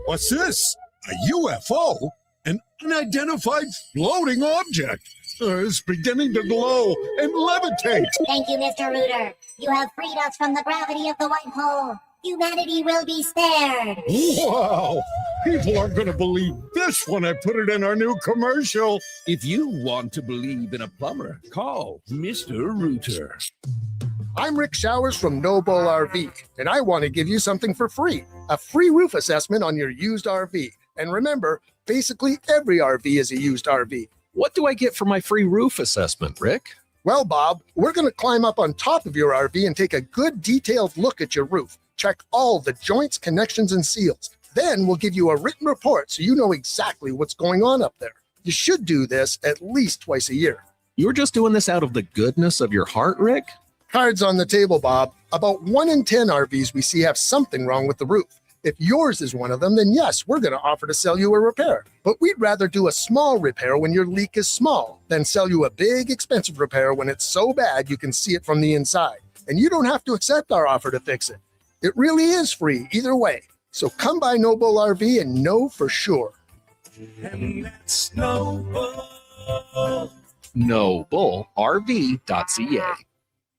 What's this? A UFO? An unidentified floating object. It's beginning to glow and levitate. Thank you, Mr. Rooter. You have freed us from the gravity of the white hole. Humanity will be spared. Wow! People aren't going to believe this when I put it in our new commercial. If you want to believe in a plumber, call Mr. Rooter. I'm Rick Showers from Noble RV, and I want to give you something for free. A free roof assessment on your used RV. And remember, basically every RV is a used RV. What do I get for my free roof assessment, Rick? Well, Bob, we're going to climb up on top of your RV and take a good detailed look at your roof. Check all the joints, connections, and seals. Then we'll give you a written report so you know exactly what's going on up there. You should do this at least twice a year. You're just doing this out of the goodness of your heart, Rick? Cards on the table, Bob. About 1 in 10 RVs we see have something wrong with the roof. If yours is one of them, then yes, we're going to offer to sell you a repair. But we'd rather do a small repair when your leak is small than sell you a big, expensive repair when it's so bad you can see it from the inside. And you don't have to accept our offer to fix it. It really is free either way. So come by Noble RV and know for sure. And that's Noble. NobleRV.ca.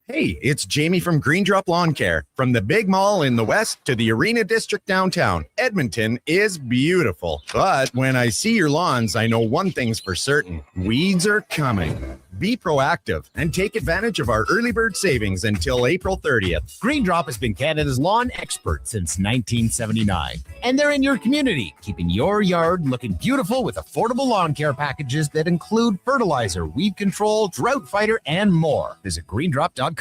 Hey, it's Jamie from Green Drop Lawn Care. From the big mall in the west to the Arena District downtown, Edmonton is beautiful. But when I see your lawns, I know one thing's for certain. Weeds are coming. Be proactive and take advantage of our early bird savings until April 30th. Green Drop has been Canada's lawn expert since 1979. And they're in your community, keeping your yard looking beautiful with affordable lawn care packages that include fertilizer, weed control, drought fighter, and more. Visit greendrop.com.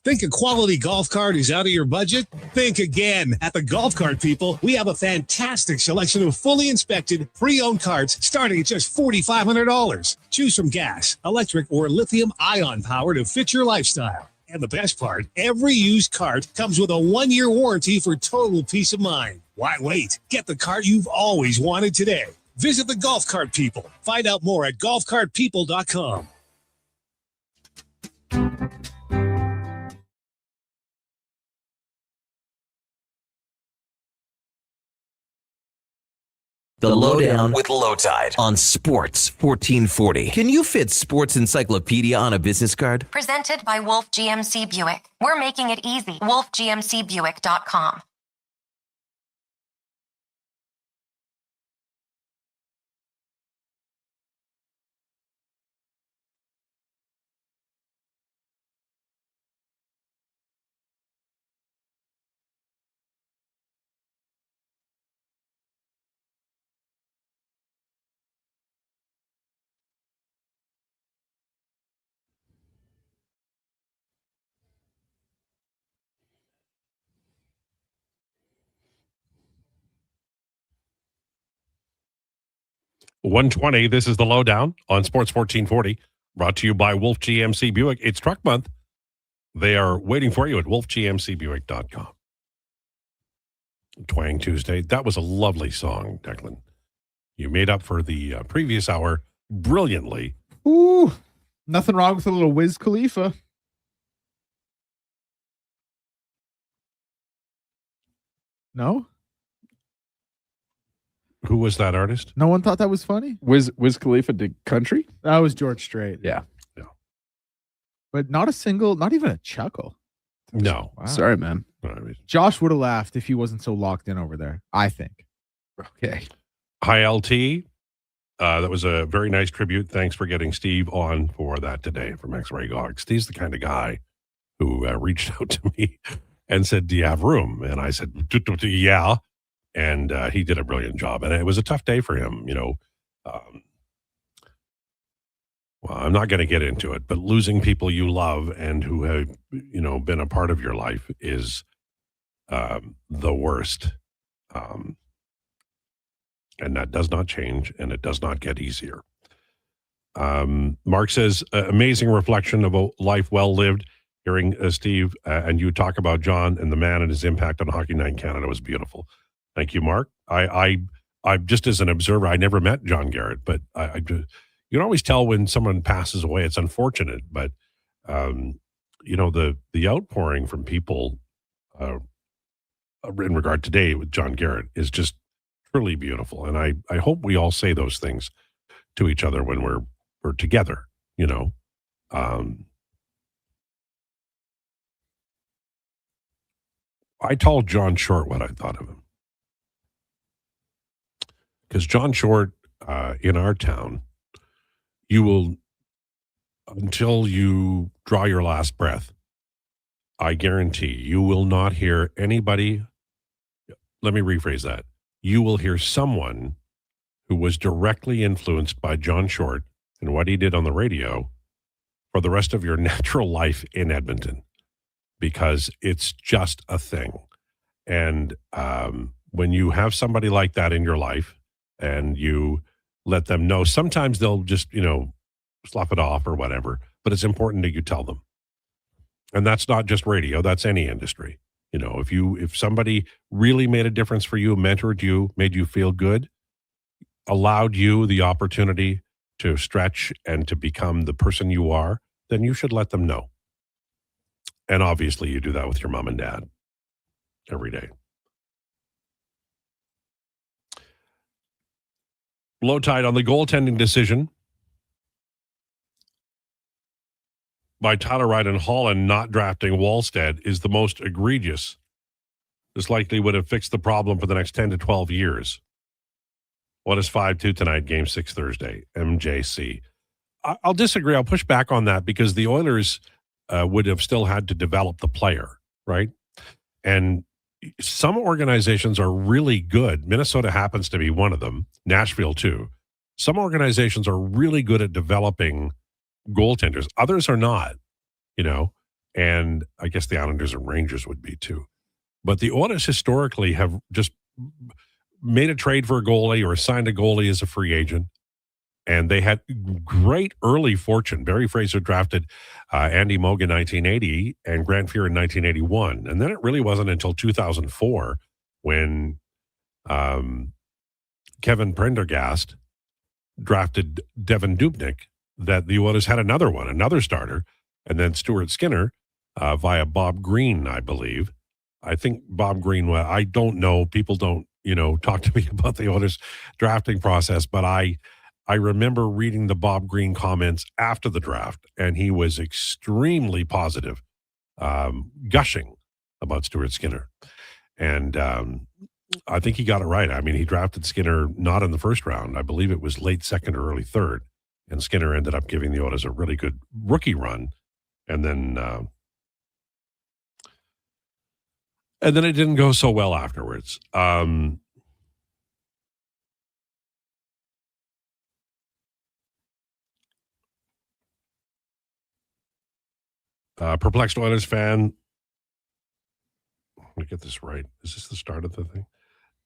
Think a quality golf cart is out of your budget? Think again. At the Golf Cart People, we have a fantastic selection of fully inspected, pre-owned carts starting at just $4,500. Choose from gas, electric, or lithium-ion power to fit your lifestyle. And the best part, every used cart comes with a 1-year warranty for total peace of mind. Why wait? Get the cart you've always wanted today. Visit the Golf Cart People. Find out more at golfcartpeople.com. The Lowdown with Lowetide on Sports 1440. Can you fit Sports Encyclopedia on a business card? Presented by Wolf GMC Buick. We're making it easy. WolfGMCBuick.com. $120. This is the Lowdown on Sports 1440, brought to you by Wolf GMC Buick. It's Truck Month. They are waiting for you at wolfgmcbuick.com. Twang Tuesday. That was a lovely song, Declan. You made up for the previous hour brilliantly. Ooh, nothing wrong with a little Wiz Khalifa. No? Who was that artist? No one thought that was funny? Wiz Khalifa did country? That was George Strait. Yeah. But not a single, not even a chuckle. No. Wow. Sorry, man. Josh would have laughed if he wasn't so locked in over there, I think. Okay. Hi, LT. That was a very nice tribute. Thanks for getting Steve on for that today from X-Ray Gog. Steve's the kind of guy who reached out to me and said, do you have room? And I said, yeah. And he did a brilliant job. And it was a tough day for him, you know. Well, I'm not going to get into it, but losing people you love and who have, you know, been a part of your life is the worst. And that does not change, and it does not get easier. Mark says, amazing reflection of a life well lived. Hearing Steve and you talk about John and the man and his impact on Hockey Night in Canada was beautiful. Thank you, Mark. I just as an observer, I never met John Garrett, but you can always tell when someone passes away. It's unfortunate, but the outpouring from people in regard today with John Garrett is just truly beautiful. And I hope we all say those things to each other when we're together, I told John Short what I thought of him. Because John Short, in our town, you will, until you draw your last breath, I guarantee you will not hear anybody. Let me rephrase that. You will hear someone who was directly influenced by John Short and what he did on the radio for the rest of your natural life in Edmonton, because it's just a thing. And when you have somebody like that in your life and you let them know, sometimes they'll just, slough it off or whatever, but it's important that you tell them. And that's not just radio, that's any industry. If somebody really made a difference for you, mentored you, made you feel good, allowed you the opportunity to stretch and to become the person you are, then you should let them know. And obviously you do that with your mom and dad every day. Lowetide on the goaltending decision by Tyler Wright and Holland not drafting Wallstead is the most egregious. This likely would have fixed the problem for the next 10 to 12 years. What is 5-2 tonight, Game 6 Thursday, MJC? I'll disagree. I'll push back on that because the Oilers would have still had to develop the player, right? And some organizations are really good. Minnesota happens to be one of them. Nashville, too. Some organizations are really good at developing goaltenders. Others are not, and I guess the Islanders and Rangers would be, too. But the Oilers historically have just made a trade for a goalie or signed a goalie as a free agent. And they had great early fortune. Barry Fraser drafted Andy Moog in 1980 and Grant Fuhr in 1981. And then it really wasn't until 2004 when Kevin Prendergast drafted Devin Dubnyk that the Oilers had another starter. And then Stuart Skinner via Bob Green, I believe. I think Bob Green, I don't know. People don't, talk to me about the Oilers drafting process, but I remember reading the Bob Green comments after the draft, and he was extremely positive, gushing about Stuart Skinner. And I think he got it right. I mean, he drafted Skinner not in the first round. I believe it was late second or early third. And Skinner ended up giving the Oilers a really good rookie run. And then it didn't go so well afterwards. Perplexed Oilers fan. Let me get this right. Is this the start of the thing?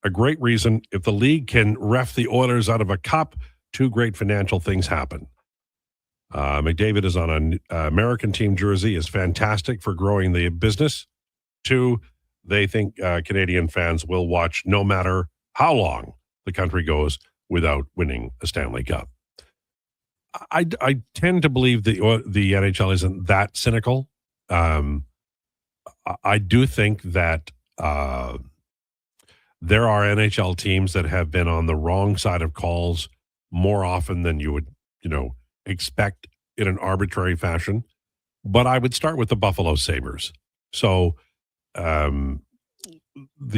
A great reason. If the league can ref the Oilers out of a cup, two great financial things happen. McDavid is on an American team jersey, is fantastic for growing the business. Two, they think Canadian fans will watch no matter how long the country goes without winning a Stanley Cup. I tend to believe the NHL isn't that cynical. I do think that there are NHL teams that have been on the wrong side of calls more often than you would, expect in an arbitrary fashion. But I would start with the Buffalo Sabres. So the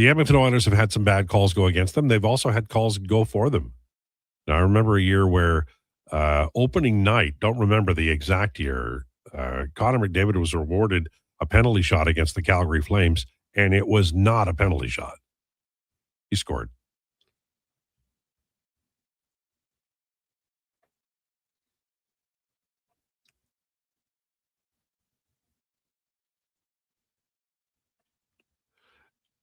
Edmonton Oilers have had some bad calls go against them. They've also had calls go for them. Now, I remember a year where opening night, don't remember the exact year, Connor McDavid was awarded a penalty shot against the Calgary Flames, and it was not a penalty shot. He scored.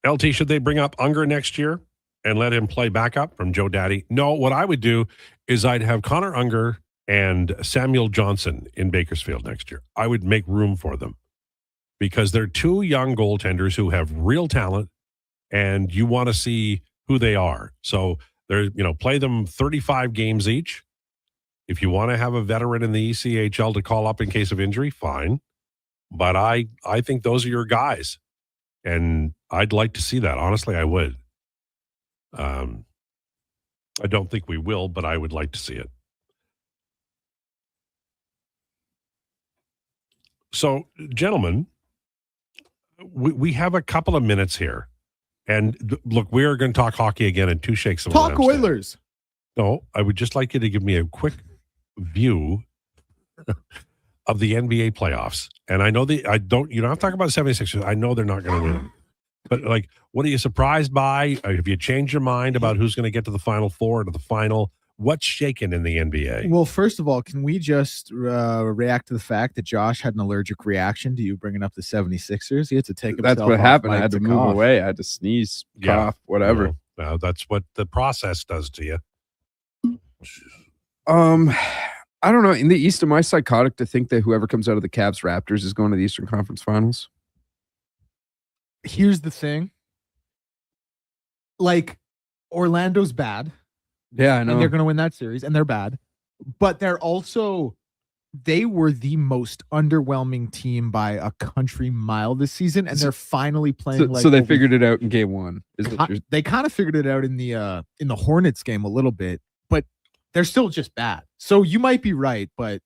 LT, should they bring up Unger next year and let him play backup from Joe Daddy? No, what I would do is I'd have Connor Unger and Samuel Johnson in Bakersfield next year. I would make room for them because they're two young goaltenders who have real talent, and you want to see who they are. So they're, play them 35 games each. If you want to have a veteran in the ECHL to call up in case of injury, fine. but I think those are your guys, and I'd like to see that. Honestly, I would. I don't think we will, but I would like to see it. So, gentlemen, we have a couple of minutes here, and look, we are going to talk hockey again in 2 shakes of a Talk Wednesday. Oilers. No, I would just like you to give me a quick view of the NBA playoffs. And I know you don't have to talk about the 76ers. I know they're not going to win. But like, what are you surprised by? Have you changed your mind about who's going to get to the Final Four or to the final? What's shaking in the NBA? Well, first of all, can we just react to the fact that Josh had an allergic reaction to you bringing up the 76ers? He had to take himself That's what off happened. I mic had to to move cough. away. I had to sneeze, cough, whatever. Well, that's what the process does to you. I don't know. In the East, am I psychotic to think that whoever comes out of the Cavs Raptors is going to the Eastern Conference Finals? Here's the thing. Like, Orlando's bad. Yeah, I know. And they're going to win that series, and they're bad. But they were the most underwhelming team by a country mile this season, and they're finally playing So they figured it out in game one. They kind of figured it out in the Hornets game a little bit, but they're still just bad. So you might be right, but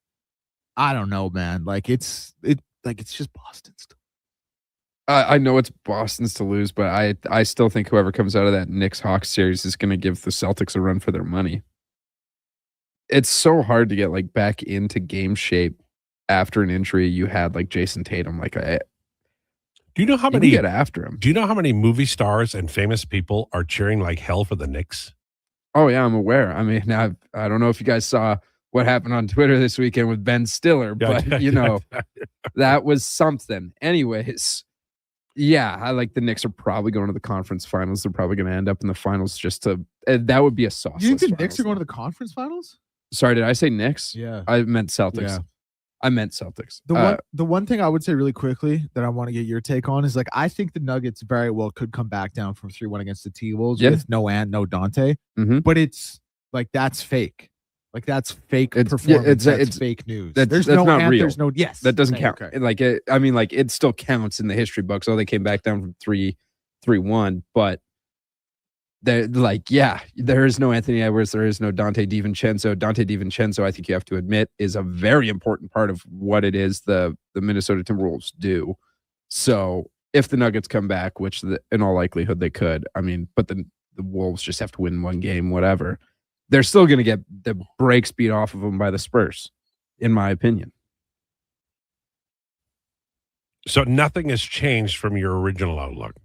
I don't know, man. Like it's just Boston's. I know it's Boston's to lose, but I still think whoever comes out of that Knicks-Hawks series is going to give the Celtics a run for their money. It's so hard to get like back into game shape after an injury. You had like Jason Tatum. Like, do you know how many get after him? Do you know how many movie stars and famous people are cheering like hell for the Knicks? Oh yeah, I'm aware. I mean, now I don't know if you guys saw what happened on Twitter this weekend with Ben Stiller, but you know, that was something. Anyways, yeah, I like the Knicks are probably going to the conference finals. They're probably going to end up in the finals just to. That would be a sauce. You think the Knicks are going to the conference finals? Sorry, did I say Knicks? Yeah, I meant Celtics. Yeah. I meant Celtics. The one thing I would say really quickly that I want to get your take on is like I think the Nuggets very well could come back down from 3-1 against the T-Wolves with no Ant, no Dante. But it's like that's fake. Like that's fake performance. It's fake news. There's no not Ant, real. There's no that doesn't count. Okay. Like I mean, like it still counts in the history books. Oh, they came back down from 3-1, but they're like, yeah, there is no Anthony Edwards. There is no Dante DiVincenzo. Dante DiVincenzo, I think you have to admit, is a very important part of what it is the Minnesota Timberwolves do. So if the Nuggets come back, which in all likelihood they could, I mean, but the Wolves just have to win one game, whatever. They're still going to get the brakes beat off of them by the Spurs, in my opinion. So nothing has changed from your original outlook.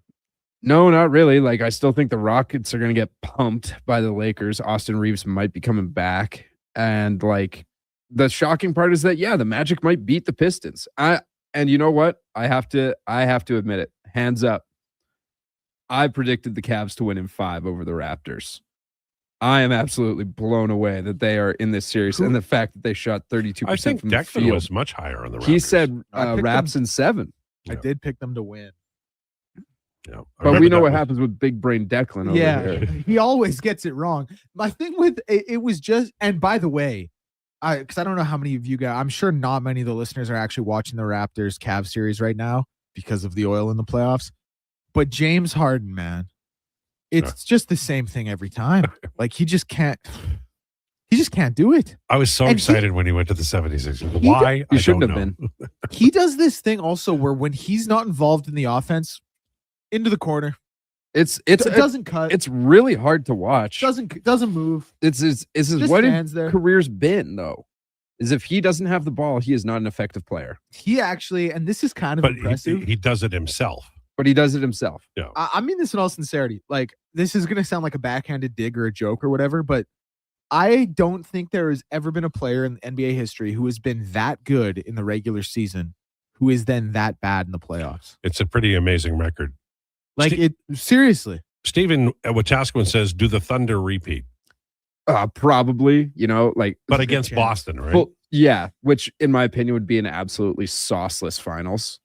No, not really. Like, I still think the Rockets are going to get pumped by the Lakers. Austin Reeves might be coming back. And, like, the shocking part is that, yeah, the Magic might beat the Pistons. And you know what? I have to admit it. Hands up. I predicted the Cavs to win in 5 over the Raptors. I am absolutely blown away that they are in this series, and the fact that they shot 32% I think from the Declan field. was much higher on the Raptors. He said Raps in 7. I did pick them to win. Yeah, but we know what happens with big brain Declan over here. He always gets it wrong. My thing with it was just, and by the way, because I don't know how many of you guys, I'm sure not many of the listeners are actually watching the Raptors Cavs series right now because of the oil in the playoffs. But James Harden, man, it's just the same thing every time. Like he just can't do it. I was so excited when he went to the 76ers. Why? He shouldn't have been. He does this thing also where when he's not involved in the offense, into the corner. It doesn't cut. It's really hard to watch. Doesn't move. It's what his career's been though. Is if he doesn't have the ball, he is not an effective player. He actually, and this is kind of impressive. He does it himself. But he does it himself. Yeah. I mean this in all sincerity. Like this is gonna sound like a backhanded dig or a joke or whatever, but I don't think there has ever been a player in NBA history who has been that good in the regular season who is then that bad in the playoffs. It's a pretty amazing record. Like seriously. Stephen Wachowski says, do the Thunder repeat? Probably, like. But against Boston, right? Well, yeah, which in my opinion would be an absolutely sauceless finals.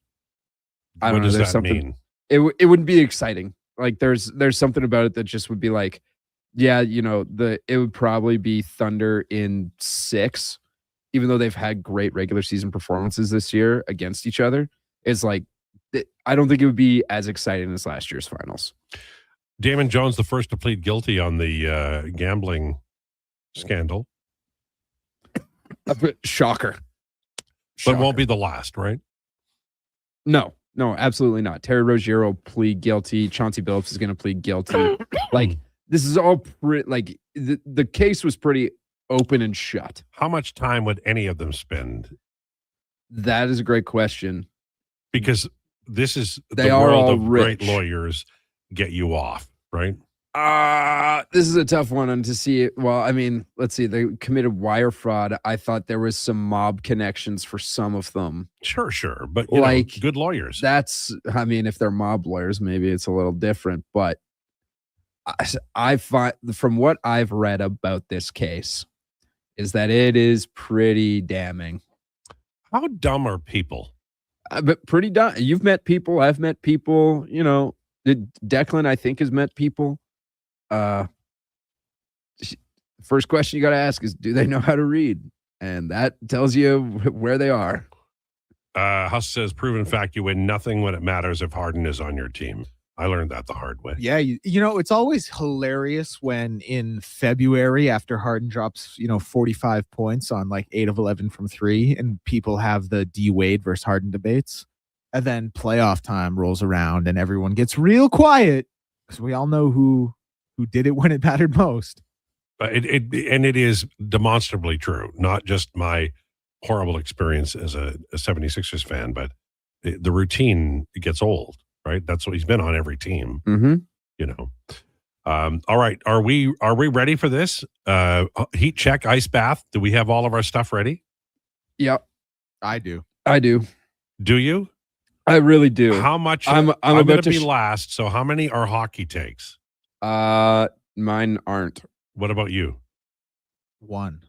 I don't know. There's something. Mean? It wouldn't be exciting. Like there's something about it that just would be like, yeah, it would probably be Thunder in 6, even though they've had great regular season performances this year against each other. is like, I don't think it would be as exciting as last year's finals. Damon Jones, the first to plead guilty on the gambling scandal. Shocker. But won't be the last, right? No, absolutely not. Terry Rogier plead guilty. Chauncey Billups is going to plead guilty. Like, this is all the case was pretty open and shut. How much time would any of them spend? That is a great question. Because this is they the are world all of rich. Great lawyers get you off, right? This is a tough one and to see it. Well, I mean, let's see. They committed wire fraud. I thought there was some mob connections for some of them. Sure. But you know, good lawyers. That's, I mean, if they're mob lawyers, maybe it's a little different. But I find from what I've read about this case is that it is pretty damning. How dumb are people? But pretty dumb. You've met people. I've met people. You know, Declan, I think, has met people. First question you got to ask is, do they know how to read? And that tells you where they are. Huss says, proven fact, you win nothing when it matters if Harden is on your team. I learned that the hard way. Yeah, you know, it's always hilarious when in February, after Harden drops, 45 points on like 8 of 11 from 3, and people have the D Wade versus Harden debates, and then playoff time rolls around and everyone gets real quiet because we all know who did it when it mattered most. It is demonstrably true, not just my horrible experience as a 76ers fan, but the routine gets old, right? That's what he's been on every team, you know. All right. Are we ready for this? Heat check, ice bath. Do we have all of our stuff ready? Yep. I do. Do you? I really do. How much? I'm going about to be to last. So how many are hockey takes? Mine aren't. What about you? 1.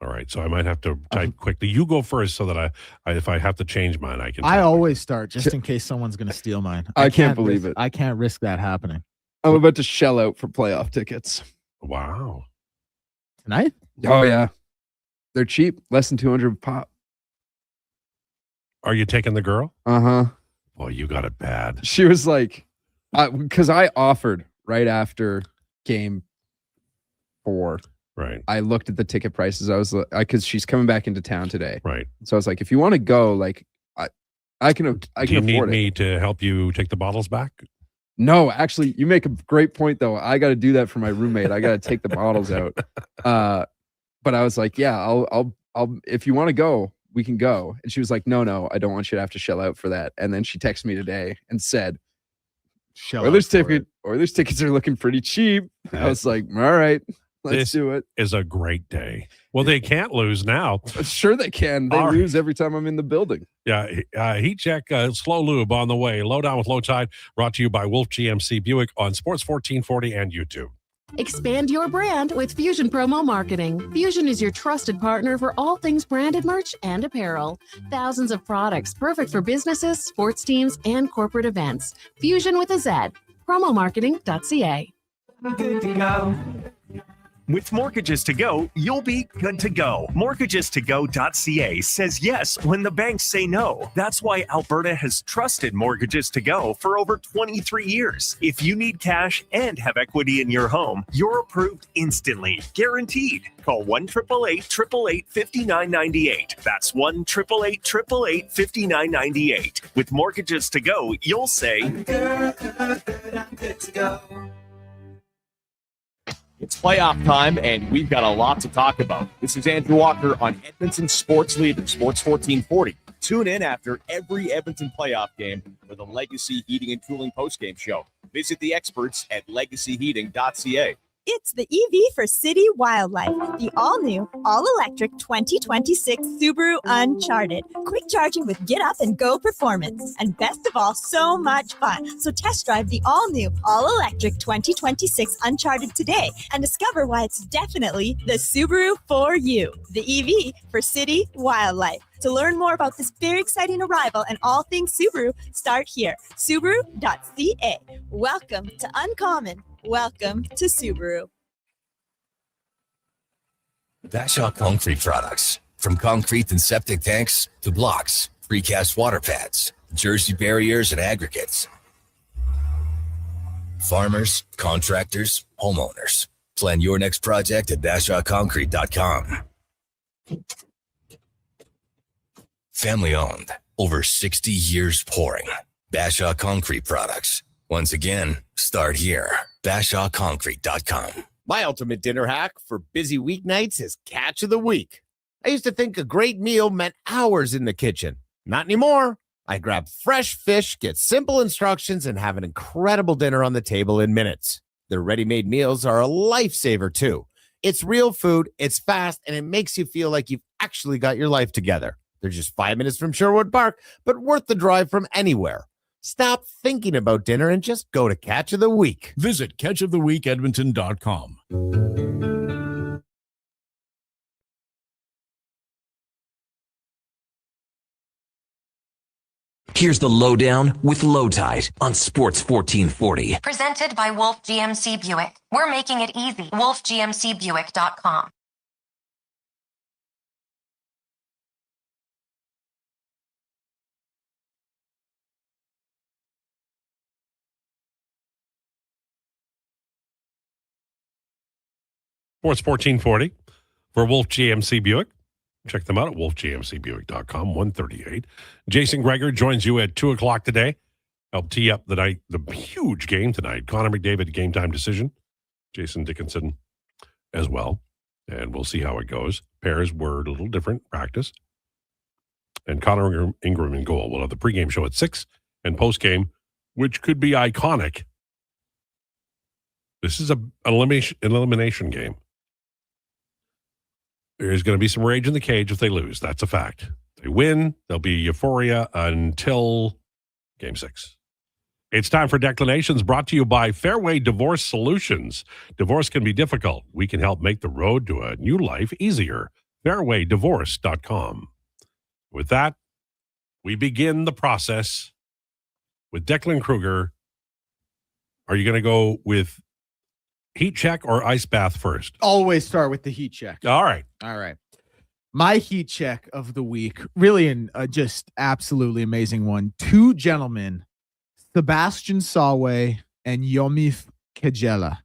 All right. So I might have to type quickly. You go first so that I if I have to change mine, I can. I always start just in case someone's going to steal mine. I can't believe it. I can't risk that happening. I'm about to shell out for playoff tickets. Wow. Tonight? Oh, yeah. They're cheap. Less than 200 pop. Are you taking the girl? Uh-huh. Well, you got it bad. She was like, because I offered right after game 4. Right. I looked at the ticket prices. I was like, because she's coming back into town today. Right. So I was like, if you want to go, like, I can Do you afford need it. me to help you take the bottles back? No, actually, you make a great point though. I got to do that for my roommate. I got to take the bottles out. But I was like, yeah, I'll if you want to go, we can go. And she was like, no, I don't want you to have to shell out for that. And then she texted me today and said, Oilers tickets are looking pretty cheap. I was like, all right, let's do it. Is a great day. Well, they can't lose now. Sure they can. They lose every time I'm in the building. Yeah. Heat check, slow lube on the way. Lowdown with Lowetide, brought to you by Wolf GMC Buick on Sports 1440 and YouTube. Expand your brand with Fusion Promo Marketing. Fusion is your trusted partner for all things branded merch and apparel. Thousands of products perfect for businesses, sports teams, and corporate events. Fusion with a Z. Promomarketing.ca. Good to go. With Mortgages to Go, you'll be good to go. Mortgagestogo.ca says yes when the banks say no. That's why Alberta has trusted Mortgages to Go for over 23 years. If you need cash and have equity in your home, you're approved instantly, guaranteed. Call 1-888-888-5998. That's 1-888-888-5998. With Mortgages to Go, you'll say, I'm good to go. It's playoff time, and we've got a lot to talk about. This is Andrew Walker on Edmonton Sports Leader, Sports 1440. Tune in after every Edmonton playoff game for the Legacy Heating and Cooling postgame show. Visit the experts at legacyheating.ca. It's the EV for City Wildlife, the all-new, all-electric 2026 Subaru Uncharted. Quick charging with get-up-and-go performance. And best of all, so much fun. So test drive the all-new, all-electric 2026 Uncharted today and discover why it's definitely the Subaru for you. The EV for City Wildlife. To learn more about this very exciting arrival and all things Subaru, start here. Subaru.ca. Welcome to Uncommon. Welcome to Subaru. Vashon Concrete Products. From concrete and septic tanks to blocks, precast water pads, jersey barriers and aggregates. Farmers, contractors, homeowners. Plan your next project at BashawConcrete.com. Family owned, over 60 years pouring. Bashaw Concrete products. Once again, start here. BashawConcrete.com. My ultimate dinner hack for busy weeknights is Catch of the Week. I used to think a great meal meant hours in the kitchen. Not anymore. I grab fresh fish, get simple instructions, and have an incredible dinner on the table in minutes. Their ready-made meals are a lifesaver, too. It's real food, it's fast, and it makes you feel like you've actually got your life together. They're just 5 minutes from Sherwood Park, but worth the drive from anywhere. Stop thinking about dinner and just go to Catch of the Week. Visit catchoftheweekedmonton.com. Here's the Lowdown with Lowetide on Sports 1440. Presented by Wolf GMC Buick. We're making it easy. WolfGMCBuick.com. Sports 1440 for Wolf GMC Buick. Check them out at wolfgmcbuick.com, 138. Jason Gregor joins you at 2 o'clock today. Help tee up the huge game tonight. Connor McDavid, game time decision. Jason Dickinson as well. And we'll see how it goes. Pairs were a little different practice. And Connor Ingram in goal. We'll have the pregame show at 6 and postgame, which could be iconic. This is an elimination game. There's going to be some rage in the cage if they lose. That's a fact. If they win, there'll be euphoria until Game 6. It's time for Declinations, brought to you by Fairway Divorce Solutions. Divorce can be difficult. We can help make the road to a new life easier. FairwayDivorce.com. With that, we begin the process with Declan Krueger. Are you going to go with heat check or ice bath first? Always start with the heat check. All right. My heat check of the week, really just absolutely amazing one. Two gentlemen, Sebastian Sawe and Yomif Kajela.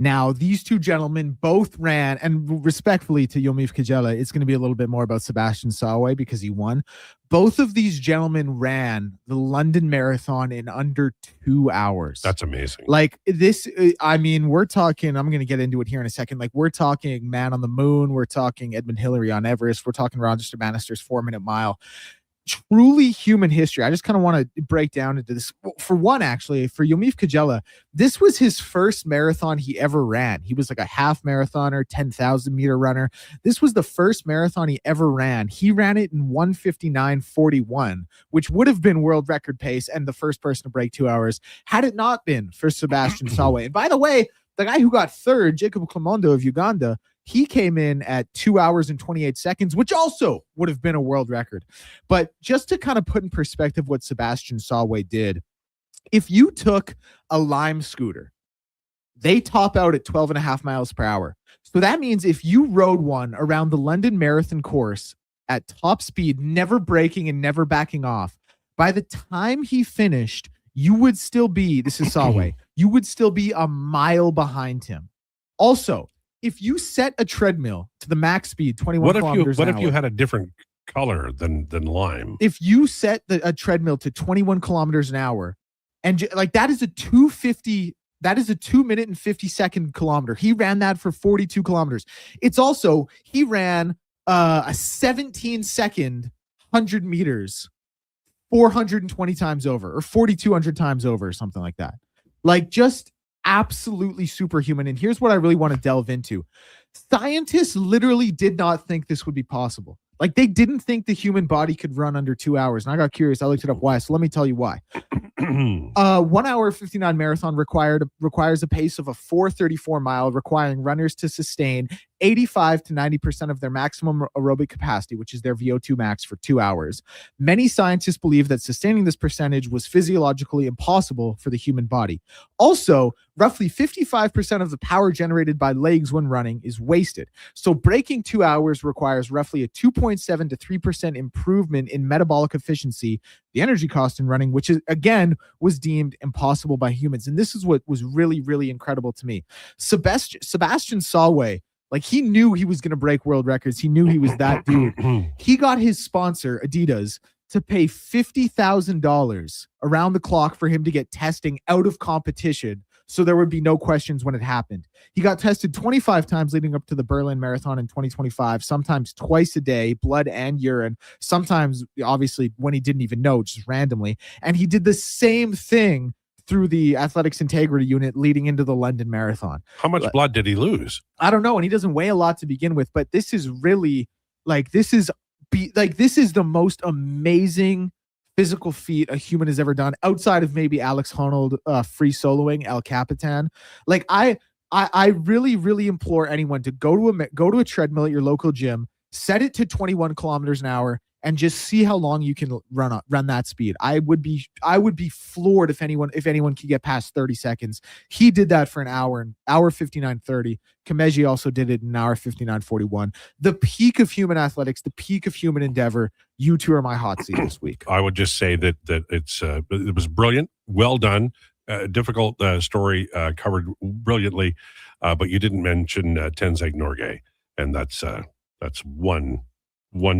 Now, these two gentlemen both ran, and respectfully to Yomif Kajela, it's going to be a little bit more about Sebastian Sawe because he won. Both of these gentlemen ran the London Marathon in under 2 hours. That's amazing. Like this, we're talking, I'm going to get into it here in a second. Like we're talking Man on the Moon. We're talking Edmund Hillary on Everest. We're talking Roger Bannister's 4-minute mile. Truly human history. I just kind of want to break down into this. For one, actually, for Yomif Kajela, this was his first marathon he ever ran. He was like a half marathoner, 10,000 meter runner. This was the first marathon he ever ran. He ran it in 1:59:41, which would have been world record pace and the first person to break 2 hours had it not been for Sebastian Sawe. And by the way, the guy who got third, Jacob Clemondo of Uganda, he came in at 2 hours and 28 seconds, which also would have been a world record. But just to kind of put in perspective what Sebastian Sawe did, if you took a Lime scooter, they top out at 12.5 miles per hour. So that means if you rode one around the London Marathon course at top speed, never braking and never backing off, by the time he finished, you would still be, this is Sawe, you would still be a mile behind him. Also, if you set a treadmill to the max speed, 21 kilometers an hour. What if you had a different color than lime? If you set a treadmill to 21 kilometers an hour, and like that is a 2:50, that is a 2 minute and 50 second kilometer. He ran that for 42 kilometers. It's also, he ran a 17 second 100 meters 420 times over, or 4,200 times over, or something like that. Like just absolutely superhuman. And here's what I really want to delve into. Scientists literally did not think this would be possible. Like they didn't think the human body could run under 2 hours. And I got curious. I looked it up why. So let me tell you why. 1 hour 59 marathon requires a pace of a 4:34 mile, requiring runners to sustain 85 to 90% of their maximum aerobic capacity, which is their VO2 max, for 2 hours. Many scientists believe that sustaining this percentage was physiologically impossible for the human body. Also, roughly 55% of the power generated by legs when running is wasted. So breaking 2 hours requires roughly a 2.7 to 3% improvement in metabolic efficiency, the energy cost in running, which is, again, was deemed impossible by humans. And this is what was really, really incredible to me. Sebastian Solway, like, he knew he was going to break world records. He knew he was that dude. He got his sponsor, Adidas, to pay $50,000 around the clock for him to get testing out of competition, so there would be no questions when it happened. He got tested 25 times leading up to the Berlin Marathon in 2025, sometimes twice a day, blood and urine, sometimes, obviously, when he didn't even know, just randomly. And he did the same thing through the Athletics Integrity Unit leading into the London Marathon. How much blood did he lose? I don't know, and he doesn't weigh a lot to begin with, but this is really, like, this is the most amazing physical feat a human has ever done, outside of maybe Alex Honnold free soloing El Capitan. Like, I really, really implore anyone to go to a treadmill at your local gym, set it to 21 kilometers an hour, and just see how long you can run that speed. I would be floored if anyone could get past 30 seconds. He did that for an hour 59:30. Kameji also did it in an hour 59:41. The peak of human athletics, the peak of human endeavor. You two are my hot seat this week. I would just say that it was brilliant, well done, difficult story, covered brilliantly, but you didn't mention Tenzing Norgay, and that's one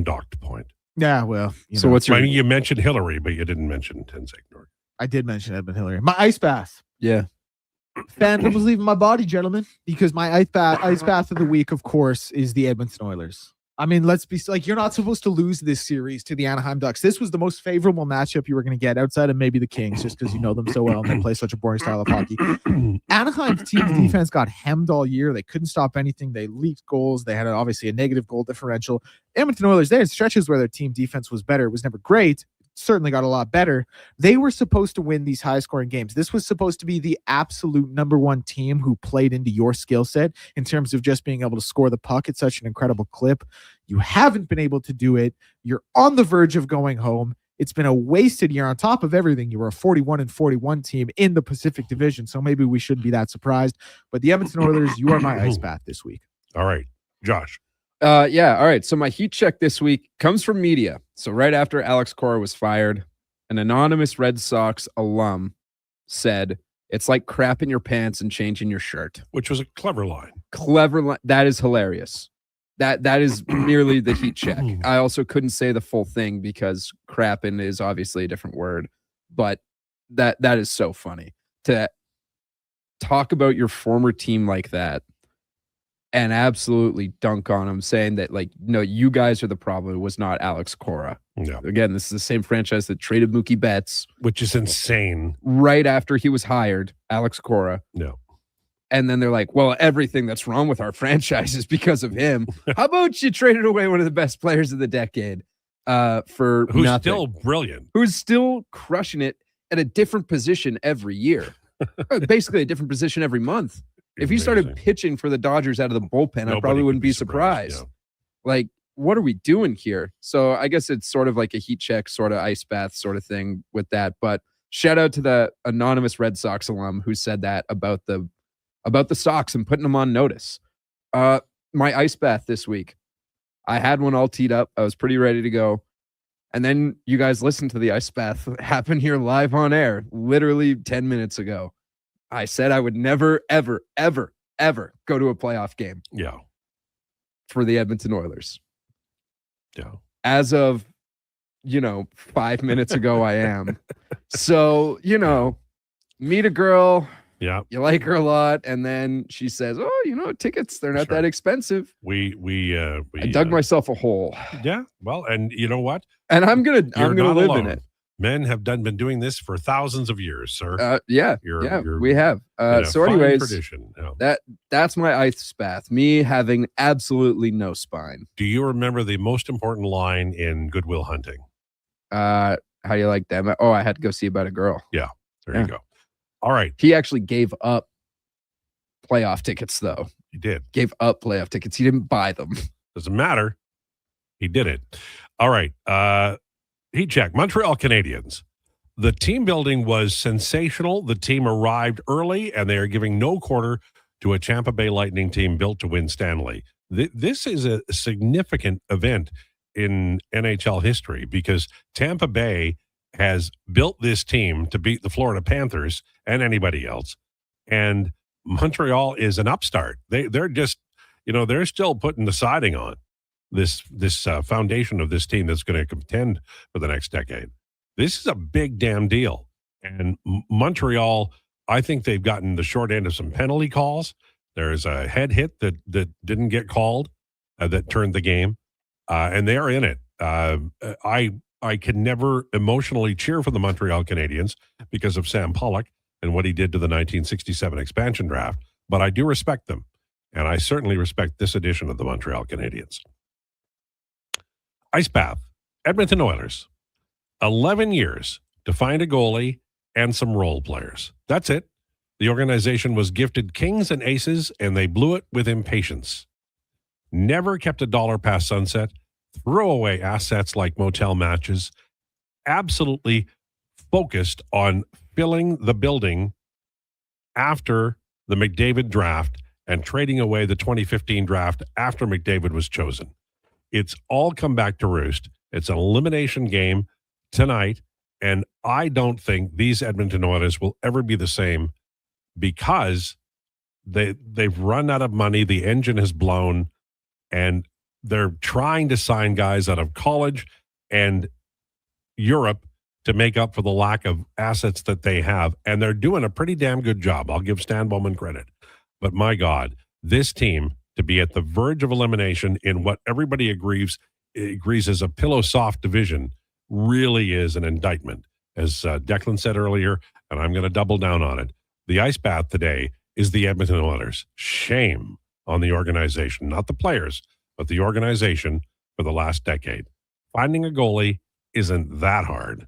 docked point. Yeah, well, you mentioned Hillary, but you didn't mention Tenzing Norgay. I did mention Edmund Hillary. My ice bath. Yeah. Phantom was leaving my body, gentlemen, because my ice bath of the week, of course, is the Edmonton Oilers. I mean, let's be like, you're not supposed to lose this series to the Anaheim Ducks. This was the most favorable matchup you were going to get outside of maybe the Kings, just because you know them so well and they play such a boring style of hockey. Anaheim's team's defense got hemmed all year. They couldn't stop anything. They leaked goals. They had obviously a negative goal differential. Edmonton Oilers, they had stretches where their team defense was better. It was never great. Certainly got a lot better. They were supposed to win these high-scoring games. This was supposed to be the absolute number one team who played into your skill set in terms of just being able to score the puck at such an incredible clip. You haven't been able to do it. You're on the verge of going home. It's been a wasted year. On top of everything, you were a 41-41 team in the Pacific Division, so maybe we shouldn't be that surprised. But the Edmonton Oilers, you are my ice bath this week. All right, Josh. Yeah. All right. So my heat check this week comes from media. So right after Alex Cora was fired, an anonymous Red Sox alum said, "It's like crapping your pants and changing your shirt," which was a clever line. Clever line. That is hilarious. That is merely the heat check. I also couldn't say the full thing because crapping is obviously a different word, but that is so funny to talk about your former team like that and absolutely dunk on him, saying that, like, no, you guys are the problem. It was not Alex Cora. Yeah. Again, this is the same franchise that traded Mookie Betts, which is insane. Right after he was hired, Alex Cora. No. And then they're like, well, everything that's wrong with our franchise is because of him. How about you traded away one of the best players of the decade for who's nothing? Still brilliant. Who's still crushing it at a different position every year. Basically a different position every month. If he started pitching for the Dodgers out of the bullpen, I probably wouldn't be surprised. Yeah. Like, what are we doing here? So I guess it's sort of like a heat check, sort of ice bath sort of thing with that. But shout out to the anonymous Red Sox alum who said that about the Sox and putting them on notice. My ice bath this week, I had one all teed up. I was pretty ready to go. And then you guys listened to the ice bath happen here live on air, literally 10 minutes ago. I said I would never, ever, ever, ever go to a playoff game. Yeah. For the Edmonton Oilers. Yeah. As of, 5 minutes ago, I am. So, meet a girl. Yeah. You like her a lot. And then she says, oh, tickets, they're not that expensive. I dug myself a hole. Yeah. Well, and you know what? And I'm going to live in it. Men have been doing this for thousands of years, sir. Yeah, we have. So anyways, tradition. Yeah. That's my ice bath. Me having absolutely no spine. Do you remember the most important line in Good Will Hunting? How do you like that? Oh, I had to go see About a Girl. Yeah, there you go. All right. He actually gave up playoff tickets, though. He did. Gave up playoff tickets. He didn't buy them. Doesn't matter. He did it. All right. Heat check. Montreal Canadiens. The team building was sensational. The team arrived early, and they are giving no quarter to a Tampa Bay Lightning team built to win Stanley. This is a significant event in NHL history because Tampa Bay has built this team to beat the Florida Panthers and anybody else. And Montreal is an upstart. They're just, they're still putting the siding on this foundation of this team that's going to contend for the next decade. This is a big damn deal. And Montreal, I think they've gotten the short end of some penalty calls. There's a head hit that didn't get called that turned the game. And they are in it. I can never emotionally cheer for the Montreal Canadiens because of Sam Pollock and what he did to the 1967 expansion draft. But I do respect them. And I certainly respect this edition of the Montreal Canadiens. Ice Bath, Edmonton Oilers. 11 years to find a goalie and some role players. That's it. The organization was gifted kings and aces, and they blew it with impatience. Never kept a dollar past sunset, threw away assets like motel matches, absolutely focused on filling the building after the McDavid draft and trading away the 2015 draft after McDavid was chosen. It's all come back to roost. It's an elimination game tonight, and I don't think these Edmonton Oilers will ever be the same because they've run out of money. The engine has blown, and they're trying to sign guys out of college and Europe to make up for the lack of assets that they have, and they're doing a pretty damn good job. I'll give Stan Bowman credit. But my God, this team to be at the verge of elimination in what everybody agrees is a pillow soft division really is an indictment. As Declan said earlier, and I'm going to double down on it, the ice bath today is the Edmonton Oilers. Shame on the organization, not the players, but the organization for the last decade. Finding a goalie isn't that hard.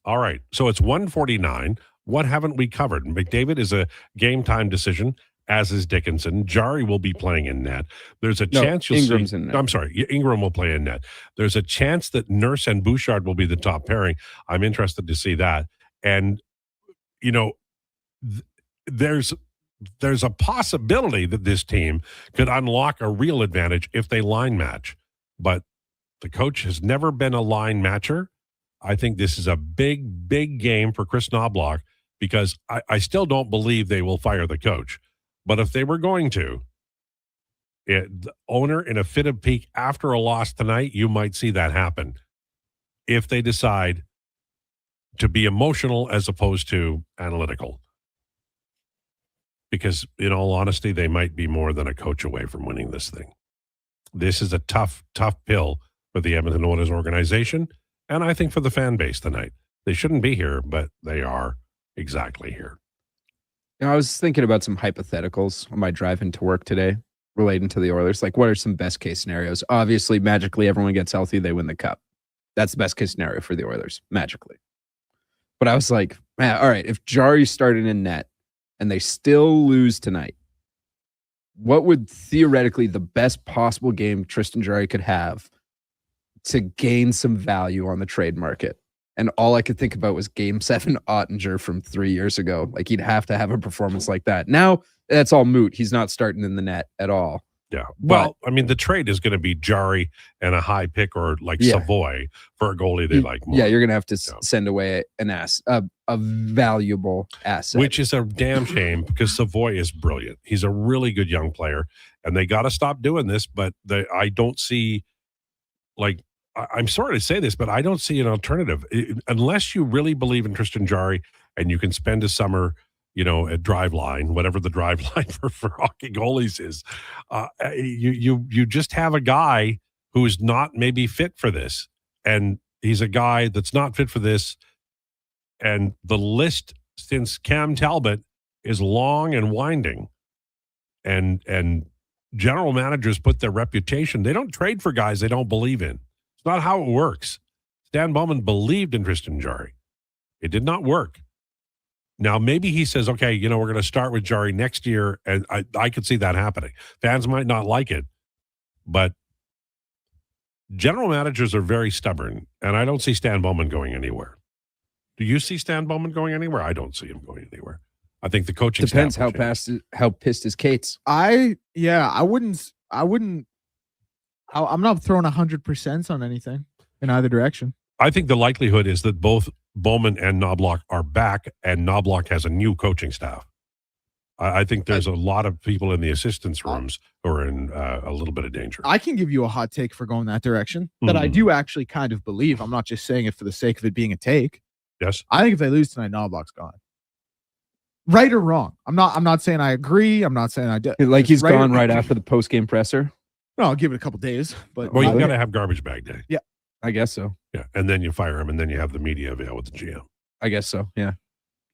All right, so it's 1:49. What haven't we covered? McDavid is a game time decision, as is Dickinson. Jari will be playing in net. There's a chance you'll Ingram's see. in net. I'm sorry, Ingram will play in net. There's a chance that Nurse and Bouchard will be the top pairing. I'm interested to see that. And there's a possibility that this team could unlock a real advantage if they line match. But the coach has never been a line matcher. I think this is a big, big game for Chris Knobloch because I still don't believe they will fire the coach. But if they were going to, the owner in a fit of pique after a loss tonight, you might see that happen if they decide to be emotional as opposed to analytical. Because in all honesty, they might be more than a coach away from winning this thing. This is a tough, tough pill for the Edmonton Oilers organization, and I think for the fan base tonight. They shouldn't be here, but they are exactly here. I was thinking about some hypotheticals on my drive into work today relating to the Oilers. Like, what are some best case scenarios? Obviously, magically, everyone gets healthy, they win the cup. That's the best case scenario for the Oilers, magically. But I was like, man, all right, if Jari started in net and they still lose tonight, what would theoretically the best possible game Tristan Jari could have to gain some value on the trade market? And all I could think about was Game 7 Ottinger from 3 years ago. Like, he'd have to have a performance like that. Now, that's all moot. He's not starting in the net at all. Yeah. Well, I mean, the trade is going to be Jari and a high pick or like Savoy for a goalie they like more. Yeah, you're going to have to send away a valuable asset. Which is a damn shame because Savoy is brilliant. He's a really good young player, and they got to stop doing this. But I don't see, like, I'm sorry to say this, but I don't see an alternative. Unless you really believe in Tristan Jari and you can spend a summer, at Driveline, whatever the Driveline for hockey goalies is, you just have a guy who's not maybe fit for this. And he's a guy that's not fit for this. And the list since Cam Talbot is long and winding. And general managers put their reputation. They don't trade for guys they don't believe in. It's not how it works. Stan Bowman believed in Tristan Jari. It did not work. Now, maybe he says, okay, we're going to start with Jarry next year, and I could see that happening. Fans might not like it, but general managers are very stubborn, and I don't see Stan Bowman going anywhere. Do you see Stan Bowman going anywhere? I don't see him going anywhere. I think the coaching depends staff how pissed is Kate's. I wouldn't. I'm not throwing 100% on anything in either direction. I think the likelihood is that both Bowman and Knobloch are back, and Knobloch has a new coaching staff. I think there's a lot of people in the assistants rooms who are in a little bit of danger. I can give you a hot take for going that direction that I do actually kind of believe. I'm not just saying it for the sake of it being a take. Yes. I think if they lose tonight, Knobloch's gone. Right or wrong. I'm not saying I agree. I'm not saying I do. Like he's gone right after the post-game presser? No, I'll give it a couple days. But Well, you got to have garbage bag day. Yeah. I guess so. Yeah. And then you fire him, and then you have the media avail with the GM. I guess so. Yeah.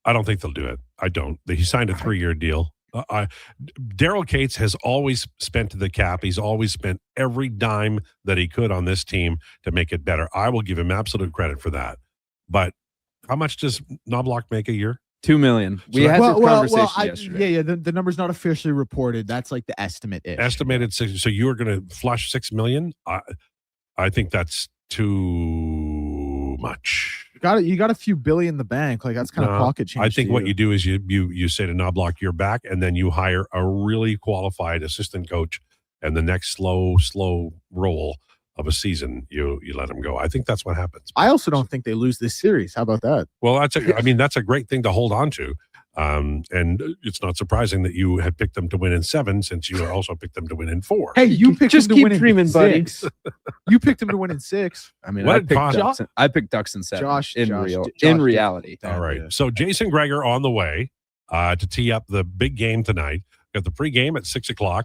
I don't think they'll do it. I don't. He signed a 3-year deal. Daryl Cates has always spent to the cap. He's always spent every dime that he could on this team to make it better. I will give him absolute credit for that. But how much does Knobloch make a year? $2 million. We had this conversation yesterday. Yeah. The number's not officially reported. That's like the estimate. Estimated 6. So you are going to flush $6 million? I think that's too much. You got a few billion in the bank. Like that's kind of pocket change. I think what you do is you say to Knobloch, you're back, and then you hire a really qualified assistant coach, and the next slow roll of a season, you let him go. I think that's what happens. I also don't think they lose this series. How about that? Well, that's a great thing to hold on to. And it's not surprising that you had picked them to win in 7, since you also picked them to win in 4. Hey, you picked just them to keep win dreaming, in buddy. 6. You picked them to win in 6. I mean, I picked Ducks in 7. In reality. All right. So Jason Gregor on the way to tee up the big game tonight. Got the pregame at 6:00.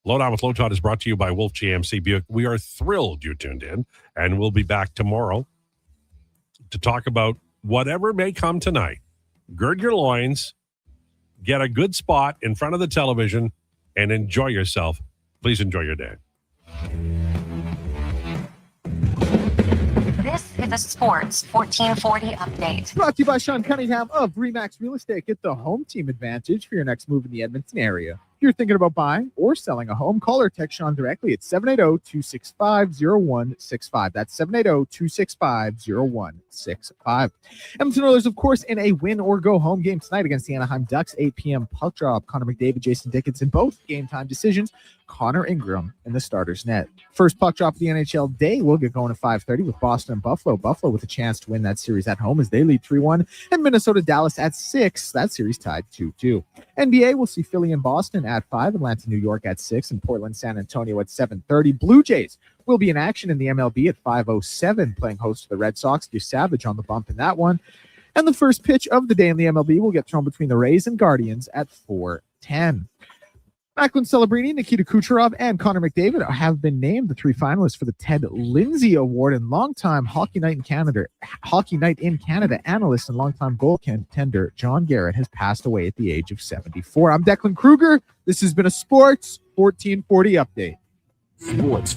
Lowdown with Lowetide is brought to you by Wolf GMC Buick. We are thrilled you tuned in, and we'll be back tomorrow to talk about whatever may come tonight. Gird your loins, get a good spot in front of the television, and enjoy yourself. Please enjoy your day. This is a Sports 1440 update. Brought to you by Sean Cunningham of Remax Real Estate. Get the home team advantage for your next move in the Edmonton area. If you're thinking about buying or selling a home, call or text Sean directly at 780-265-0165. That's 780-265-0165. Edmonton Oilers, of course, in a win or go home game tonight against the Anaheim Ducks. 8 p.m. puck drop. Connor McDavid, Jason Dickinson, both game time decisions. Connor Ingram in the starter's net. First puck drop of the NHL day will get going at 5:30 with Boston and Buffalo. Buffalo with a chance to win that series at home as they lead 3-1. And Minnesota Dallas at 6. That series tied 2-2. NBA will see Philly and Boston at 5, Atlanta, New York at 6, and Portland, San Antonio at 7:30. Blue Jays will be in action in the MLB at 5:07, playing host to the Red Sox. Hugh Savage on the bump in that one. And the first pitch of the day in the MLB will get thrown between the Rays and Guardians at 4:10. Macklin Celebrini, Nikita Kucherov, and Connor McDavid have been named the 3 finalists for the Ted Lindsay Award, and longtime Hockey Night in Canada analyst and longtime goaltender John Garrett has passed away at the age of 74. I'm Declan Krueger. This has been a Sports 1440 update. Sports